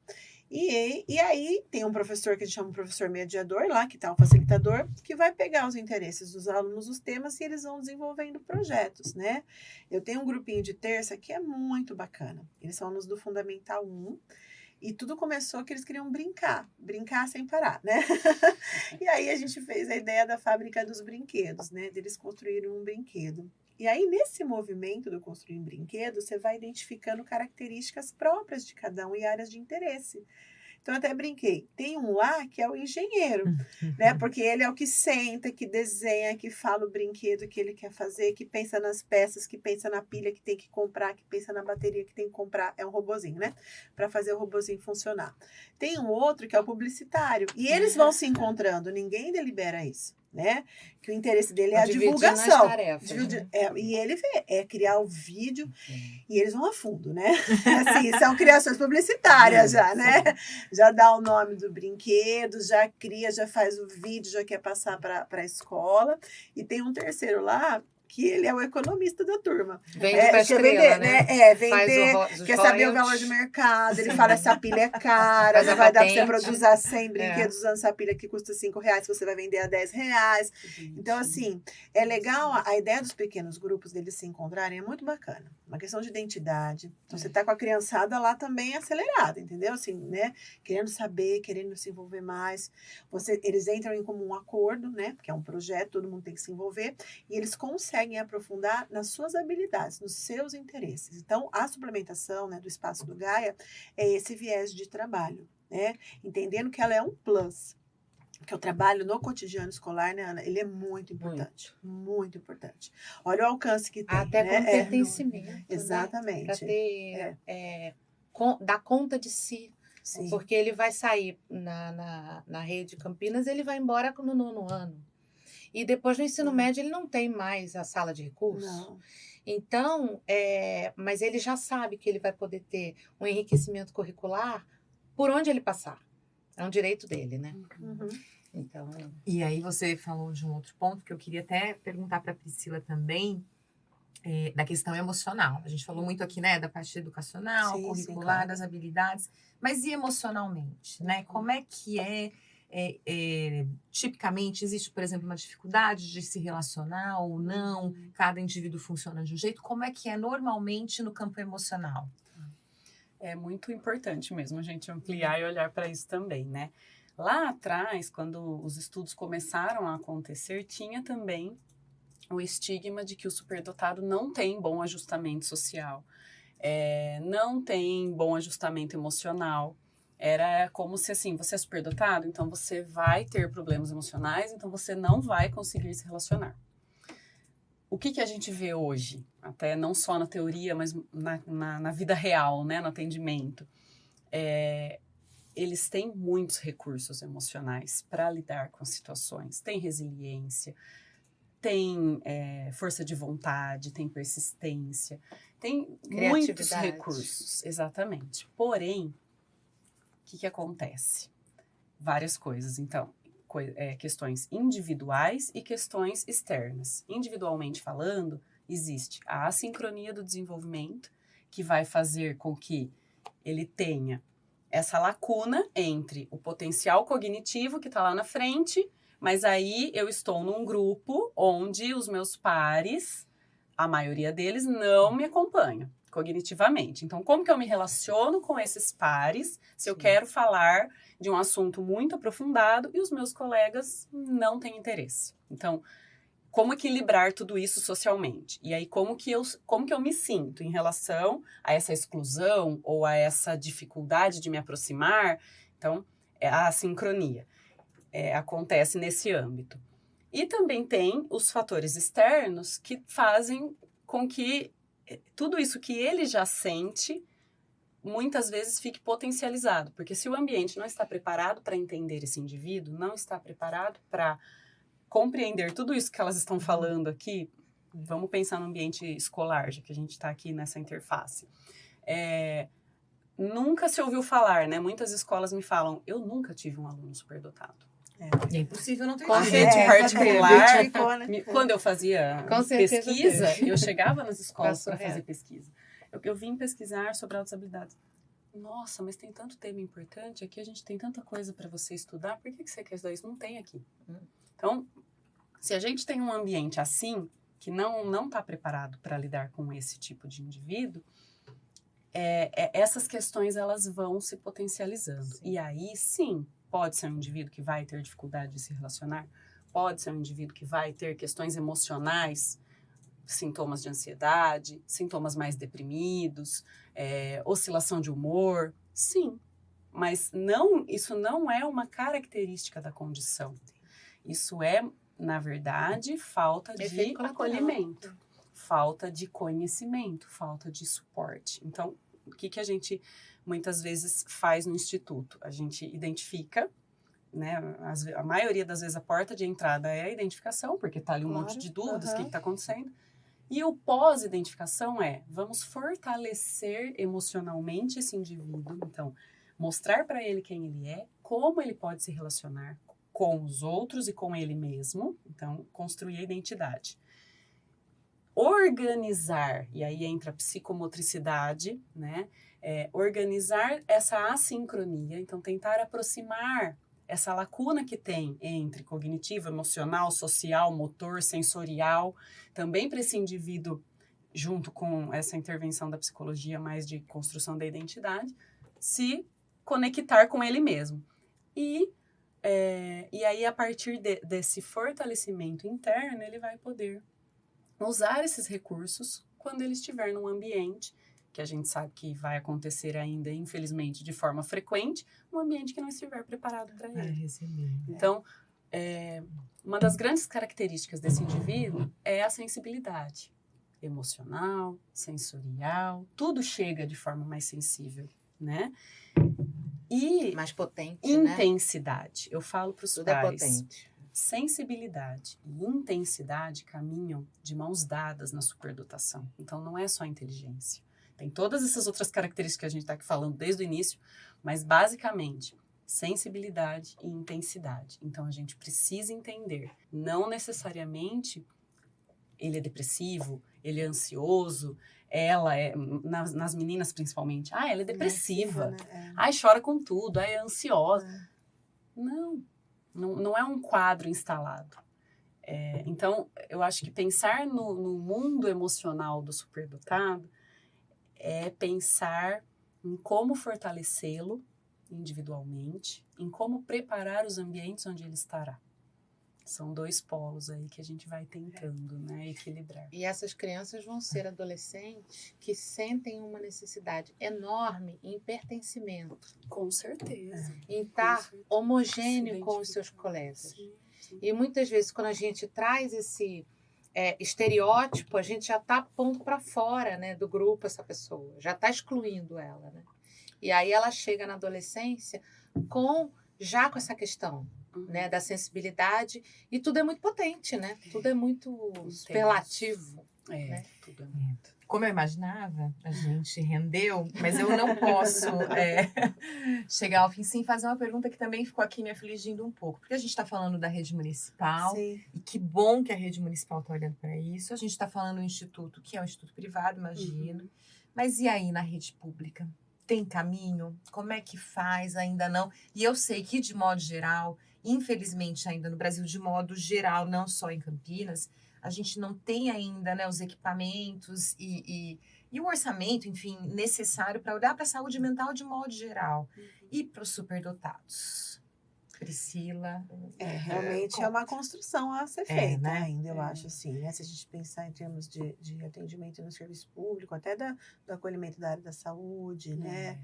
E aí tem um professor que a gente chama de professor mediador lá, que está um facilitador, que vai pegar os interesses dos alunos, os temas, e eles vão desenvolvendo projetos, né? Eu tenho um grupinho de terça que é muito bacana. Eles são alunos do Fundamental 1, e tudo começou que eles queriam brincar sem parar, né? E aí a gente fez a ideia da fábrica dos brinquedos, né? Deles construírem um brinquedo. E aí, nesse movimento do construir um brinquedo, você vai identificando características próprias de cada um e áreas de interesse. Então, eu até brinquei. Tem um lá que é o engenheiro, né? Porque ele é o que senta, que desenha, que fala o brinquedo que ele quer fazer, que pensa nas peças, que pensa na pilha que tem que comprar, que pensa na bateria que tem que comprar. É um robozinho, né? Para fazer o robozinho funcionar. Tem um outro que é o publicitário. E eles vão se encontrando. Ninguém delibera isso, né? Que o interesse dele é a divulgação. As tarefas, né? E ele criar o vídeo, e eles vão a fundo, né? Assim, são criações publicitárias já, né? Já dá o nome do brinquedo, já cria, já faz o vídeo, já quer passar para a escola. E tem um terceiro lá, que ele é o economista da turma. Vende para vender, né? Vender, quer saber o valor de royalties. mercado, ele fala, essa pilha é cara, Faz não a vai dar para você patente. produzir 100 brinquedos usando essa pilha que custa R$5, você vai vender a R$10. Então, assim, é legal, a ideia dos pequenos grupos, deles se encontrarem, é muito bacana. Uma questão de identidade. Então, você tá com a criançada lá também acelerada, entendeu? Assim, né? Querendo saber, querendo se envolver mais. Eles entram em comum acordo, né? Porque é um projeto, todo mundo tem que se envolver. E eles conseguem aprofundar nas suas habilidades, nos seus interesses. Então, a suplementação, né, do espaço do Gaia é esse viés de trabalho, né? Entendendo que ela é um plus. Porque o trabalho no cotidiano escolar, né, Ana, ele é muito importante. Muito importante. Olha o alcance que tem. Até né? como pertencimento. Né? Exatamente. Para ter... dar conta de si. Sim. Porque ele vai sair na rede Campinas, ele vai embora no 9º ano. E depois no ensino médio ele não tem mais a sala de recursos. Não. Então, mas ele já sabe que ele vai poder ter um enriquecimento curricular por onde ele passar. É um direito dele, né? Uhum. Então... E aí você falou de um outro ponto que eu queria até perguntar para a Priscila também, da questão emocional. A gente falou muito aqui, né, da parte educacional, curricular, claro, das habilidades, mas e emocionalmente, né? Como é que tipicamente existe, por exemplo, uma dificuldade de se relacionar ou não? Cada indivíduo funciona de um jeito. Como é que é normalmente no campo emocional? É muito importante mesmo a gente ampliar e olhar para isso também, né? Lá atrás, quando os estudos começaram a acontecer, tinha também o estigma de que o superdotado não tem bom ajustamento social, não tem bom ajustamento emocional. Era como se, assim, você é superdotado, então você vai ter problemas emocionais, então você não vai conseguir se relacionar. O que a gente vê hoje, até não só na teoria, mas na vida real, né, no atendimento, eles têm muitos recursos emocionais para lidar com as situações. Tem resiliência, tem força de vontade, tem persistência, tem muitos recursos, exatamente. Porém, o que acontece? Várias coisas, então, questões individuais e questões externas. Individualmente falando, existe a assincronia do desenvolvimento, que vai fazer com que ele tenha essa lacuna entre o potencial cognitivo que está lá na frente, mas aí eu estou num grupo onde os meus pares, a maioria deles, não me acompanham cognitivamente. Então, como que eu me relaciono com esses pares se eu quero falar de um assunto muito aprofundado e os meus colegas não têm interesse? Então, como equilibrar tudo isso socialmente? E aí, como que eu me sinto em relação a essa exclusão ou a essa dificuldade de me aproximar? Então, a sincronia acontece nesse âmbito. E também tem os fatores externos que fazem com que tudo isso que ele já sente, muitas vezes fique potencializado. Porque se o ambiente não está preparado para entender esse indivíduo, não está preparado para compreender tudo isso que elas estão falando aqui, vamos pensar no ambiente escolar, já que a gente está aqui nessa interface. Nunca se ouviu falar, né? Muitas escolas me falam, eu nunca tive um aluno superdotado. É impossível não ter Com rede particular, quando eu fazia certeza pesquisa, eu chegava nas escolas para fazer pesquisa. Eu vim pesquisar sobre altas habilidades. Nossa, mas tem tanto tema importante, aqui a gente tem tanta coisa para você estudar, por que você quer estudar isso? Não tem aqui. Então, se a gente tem um ambiente assim, que não está preparado para lidar com esse tipo de indivíduo, essas questões elas vão se potencializando. Sim. E aí, sim, pode ser um indivíduo que vai ter dificuldade de se relacionar, pode ser um indivíduo que vai ter questões emocionais, sintomas de ansiedade, sintomas mais deprimidos, oscilação de humor, sim. Mas isso não é uma característica da condição. Isso é, na verdade, falta de acolhimento, falta de conhecimento, falta de suporte. Então, o que a gente muitas vezes faz no instituto? A gente identifica, né? A maioria das vezes a porta de entrada é a identificação, porque está ali um monte de dúvidas, o que está acontecendo. E o pós-identificação vamos fortalecer emocionalmente esse indivíduo. Então, mostrar para ele quem ele é, como ele pode se relacionar com os outros e com ele mesmo. Então, construir a identidade. Organizar, e aí entra a psicomotricidade, né? Organizar essa assincronia, então tentar aproximar essa lacuna que tem entre cognitivo, emocional, social, motor, sensorial, também para esse indivíduo, junto com essa intervenção da psicologia mais de construção da identidade, se conectar com ele mesmo. E aí, a partir desse fortalecimento interno, ele vai poder usar esses recursos quando ele estiver num ambiente que a gente sabe que vai acontecer ainda, infelizmente, de forma frequente, um ambiente que não estiver preparado para ele. Então, uma das grandes características desse indivíduo é a sensibilidade emocional, sensorial, tudo chega de forma mais sensível, né? E mais potente, intensidade. Né? Eu falo para os tudo pais. É potente. Sensibilidade e intensidade caminham de mãos dadas na superdotação. Então, não é só inteligência. Tem todas essas outras características que a gente está aqui falando desde o início, mas, basicamente, sensibilidade e intensidade. Então, a gente precisa entender, não necessariamente ele é depressivo, ele é ansioso, ela nas meninas principalmente, ela é depressiva, né? Chora com tudo, é ansiosa. Não é um quadro instalado. Então, eu acho que pensar no mundo emocional do superdotado é pensar em como fortalecê-lo individualmente, em como preparar os ambientes onde ele estará. São dois polos aí que a gente vai tentando, né, equilibrar. E essas crianças vão ser adolescentes que sentem uma necessidade enorme em pertencimento. Com certeza. Em estar homogêneo com os seus colegas. Sim. E muitas vezes, quando a gente traz esse estereótipo, a gente já está pondo para fora, né, do grupo essa pessoa, já está excluindo ela, né? E aí ela chega na adolescência com essa questão, né, da sensibilidade, e tudo é muito potente, né? Tudo é muito superlativo. Né? Tudo é muito. Como eu imaginava, a gente rendeu, mas eu não posso chegar ao fim sem fazer uma pergunta que também ficou aqui me afligindo um pouco. Porque a gente está falando da rede municipal, sim, e que bom que a rede municipal está olhando para isso. A gente está falando do instituto, que é um instituto privado, imagino. Mas e aí na rede pública? Tem caminho? Como é que faz? Ainda não. E eu sei que, de modo geral, infelizmente ainda no Brasil, de modo geral, não só em Campinas, a gente não tem ainda, né, os equipamentos e o orçamento, enfim, necessário para olhar para a saúde mental de modo geral. E para os superdotados? Priscila. Realmente é uma construção a ser feita, né? ainda, eu acho, assim, né? Se a gente pensar em termos de atendimento no serviço público, até do acolhimento da área da saúde, né?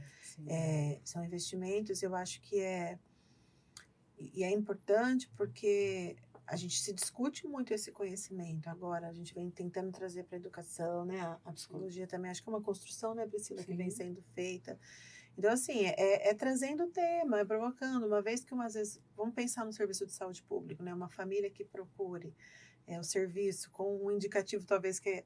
São investimentos, eu acho que e é importante porque a gente se discute muito esse conhecimento. Agora, a gente vem tentando trazer para a educação, né? A psicologia também, acho que é uma construção, né, Priscila, que vem sendo feita. Então, assim, é trazendo o tema, é provocando, uma vez que, às vezes, vamos pensar no serviço de saúde público, né? Uma família que procure o serviço com um indicativo, talvez, que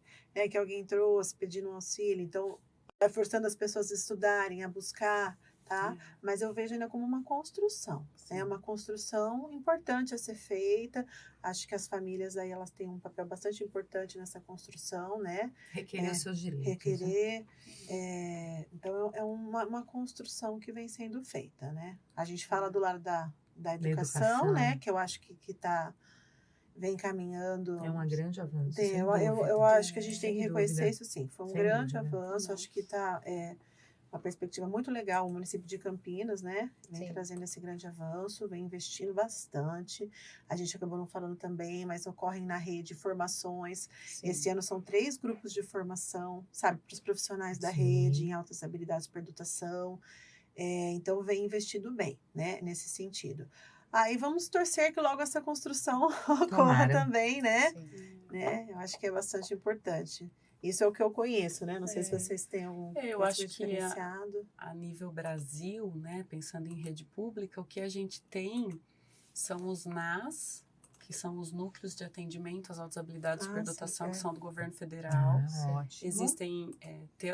alguém trouxe, pedindo um auxílio. Então, vai forçando as pessoas a estudarem, a buscar, tá? Mas eu vejo ainda como uma construção, né? Uma construção importante a ser feita. Acho que as famílias aí, elas têm um papel bastante importante nessa construção, né? Requerer os seus direitos. Requerer. Então, é uma construção que vem sendo feita, né? A gente fala do lado da educação, né? Que eu acho que vem caminhando. É um grande avanço. Eu acho que a gente tem que reconhecer isso, sim. Foi um Sem grande dúvida. avanço. Acho que está uma perspectiva muito legal. O município de Campinas, né? Vem trazendo esse grande avanço, vem investindo bastante. A gente acabou não falando também, mas ocorrem na rede formações. Sim. Esse ano são 3 grupos de formação, sabe? Para os profissionais da rede, em altas habilidades para educação. Então, vem investindo bem, né? Nesse sentido. Aí vamos torcer que logo essa construção ocorra também, né? Eu acho que é bastante importante. Isso é o que eu conheço, né? Não sei se vocês têm algum eu acho diferenciado. Que a nível Brasil, né? Pensando em rede pública, o que a gente tem são os NAS, que são os núcleos de atendimento às altas habilidades de superdotação, que são do governo federal. Ótimo. Existem,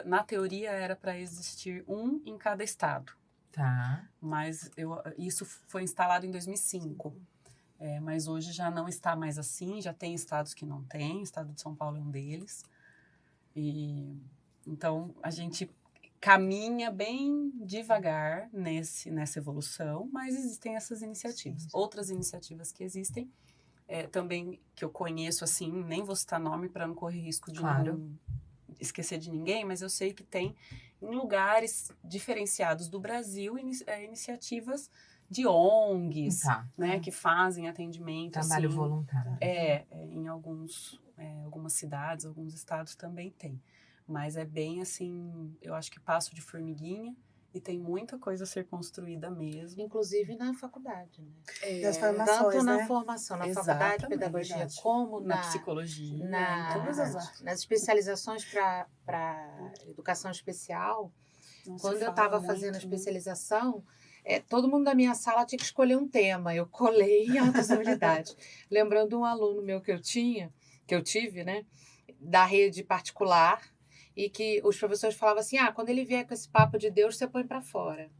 na teoria era para existir um em cada estado. Tá. Mas isso foi instalado em 2005. Mas hoje já não está mais assim, já tem estados que não têm, o estado de São Paulo é um deles. Então, a gente caminha bem devagar nessa evolução, mas existem essas iniciativas. Outras iniciativas que existem, também que eu conheço, assim, nem vou citar nome para não correr risco de não esquecer de ninguém, mas eu sei que tem em lugares diferenciados do Brasil iniciativas de ONGs, né, que fazem atendimento. Trabalho assim, voluntário. Em algumas cidades, alguns estados também tem. Mas é bem assim, eu acho que passo de formiguinha e tem muita coisa a ser construída mesmo. Inclusive na faculdade, né? Das formações, tanto na né? formação, na faculdade de pedagogia, como na psicologia, em todas as áreas. Nas especializações para educação especial, quando eu estava fazendo a especialização, todo mundo da minha sala tinha que escolher um tema. Eu colei em altas habilidades. Lembrando um aluno meu que eu tive, né, da rede particular, e que os professores falavam assim, quando ele vier com esse papo de Deus, você põe para fora.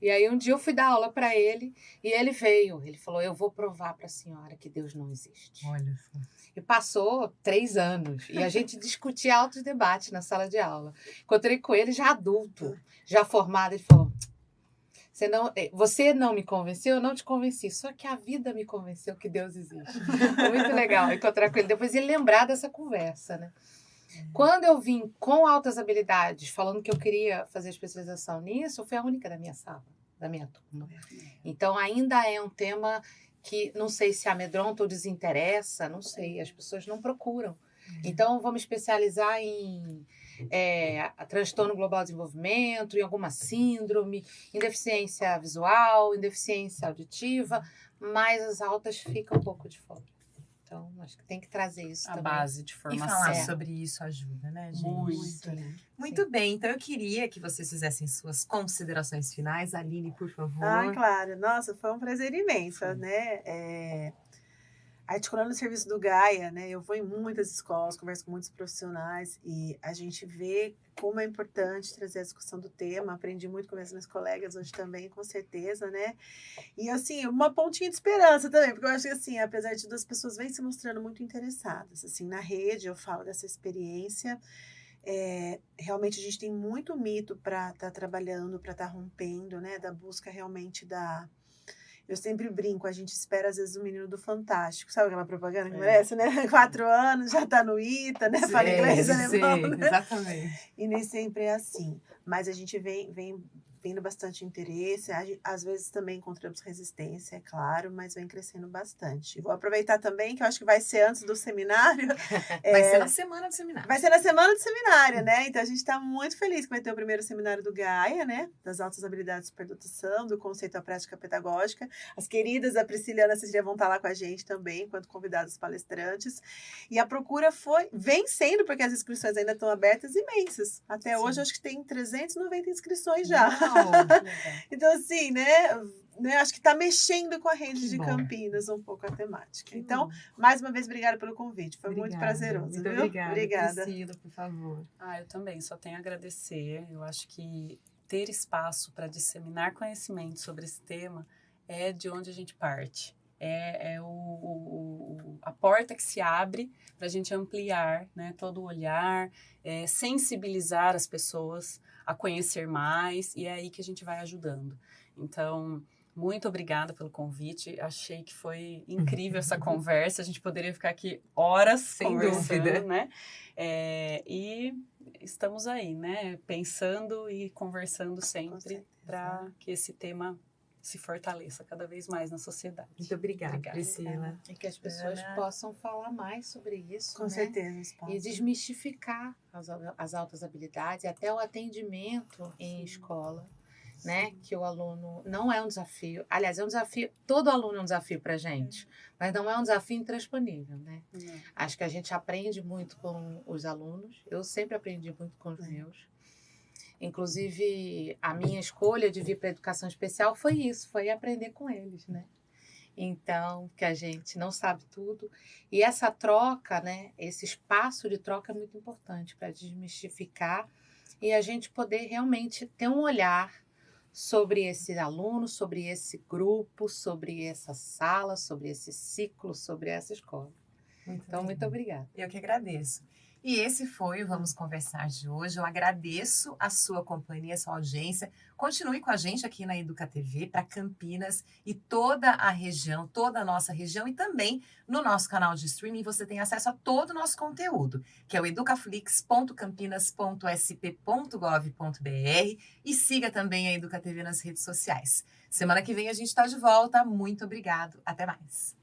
E aí um dia eu fui dar aula para ele, e ele veio. Ele falou, eu vou provar para a senhora que Deus não existe. Olha só. E passou 3 anos, e a gente discutia altos debates na sala de aula. Encontrei com ele já adulto, já formado, ele falou, você não me convenceu, eu não te convenci, só que a vida me convenceu que Deus existe. Foi muito legal encontrar com ele depois e lembrar dessa conversa, né? Quando eu vim com altas habilidades, falando que eu queria fazer especialização nisso, eu fui a única da minha sala, da minha turma. Então, ainda é um tema que não sei se amedronta ou desinteressa, não sei, as pessoas não procuram. Então, vou me especializar em transtorno global de desenvolvimento, em alguma síndrome, em deficiência visual, em deficiência auditiva, mas as altas ficam um pouco de fora. Então, acho que tem que trazer isso também. A base de formação. E falar sobre isso ajuda, né, gente? Muito bem. Então, eu queria que vocês fizessem suas considerações finais. Aline, por favor. Claro. Nossa, foi um prazer imenso, né? Articulando o serviço do Gaia, né? Eu vou em muitas escolas, converso com muitos profissionais e a gente vê como é importante trazer a discussão do tema. Aprendi muito com as minhas colegas hoje também, com certeza, né? E, assim, uma pontinha de esperança também, porque eu acho que, assim, apesar de as pessoas vêm se mostrando muito interessadas, assim, na rede eu falo dessa experiência, Realmente a gente tem muito mito para estar trabalhando, para estar rompendo, né? Da busca realmente Eu sempre brinco, a gente espera às vezes o menino do Fantástico, sabe aquela propaganda que merece, né? 4 anos, já tá no ITA, né? Fala inglês, alemão, né? Exatamente. E nem sempre é assim. Mas a gente vem tendo bastante interesse, às vezes também encontramos resistência, é claro, mas vem crescendo bastante. Vou aproveitar também, que eu acho que vai ser antes do seminário. Vai ser na semana do seminário. Vai ser na semana do seminário, né? Então a gente está muito feliz que vai ter o primeiro seminário do Gaia, né? Das altas habilidades de superdotação, do conceito à prática pedagógica. As queridas, a Priscila e a Ana Cecília vão estar lá com a gente também, enquanto convidados palestrantes. E a procura vem sendo, porque as inscrições ainda estão abertas, imensas. Até hoje, acho que tem 390 inscrições já. Então, assim, né? Acho que está mexendo com a rede de Campinas um pouco a temática. Então, mais uma vez, obrigada pelo convite. Foi muito prazeroso, viu? Obrigada. Priscila, por favor. Eu também só tenho a agradecer. Eu acho que ter espaço para disseminar conhecimento sobre esse tema é de onde a gente parte. A porta que se abre para a gente ampliar, né, todo o olhar, sensibilizar as pessoas a conhecer mais, e é aí que a gente vai ajudando. Então, muito obrigada pelo convite. Achei que foi incrível essa conversa. A gente poderia ficar aqui horas sem dúvida, né? E estamos aí, né? Pensando e conversando sempre para que esse tema se fortaleça cada vez mais na sociedade. Muito obrigada, Priscila. E que as pessoas possam falar mais sobre isso, Com certeza. E desmistificar as altas habilidades, até o atendimento em escola, né? Que o aluno não é um desafio. Aliás, é um desafio, todo aluno é um desafio para a gente, mas não é um desafio intransponível, né? Acho que a gente aprende muito com os alunos. Eu sempre aprendi muito com os meus. Inclusive, a minha escolha de vir para a educação especial foi isso, foi aprender com eles, né? Então, que a gente não sabe tudo. E essa troca, né? Esse espaço de troca é muito importante para desmistificar e a gente poder realmente ter um olhar sobre esse aluno, sobre esse grupo, sobre essa sala, sobre esse ciclo, sobre essa escola. Muito obrigada. Eu que agradeço. E esse foi o Vamos Conversar de hoje. Eu agradeço a sua companhia, a sua audiência. Continue com a gente aqui na Educa TV para Campinas e toda a região, toda a nossa região, e também no nosso canal de streaming você tem acesso a todo o nosso conteúdo, que é o educaflix.campinas.sp.gov.br, e siga também a Educa TV nas redes sociais. Semana que vem a gente está de volta. Muito obrigado. Até mais.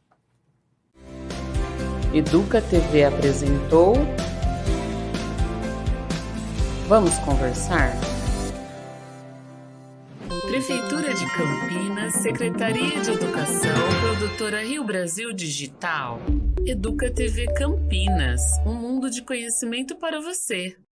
Educa TV apresentou Vamos Conversar? Prefeitura de Campinas, Secretaria de Educação, Produtora Rio Brasil Digital. Educa TV Campinas, um mundo de conhecimento para você.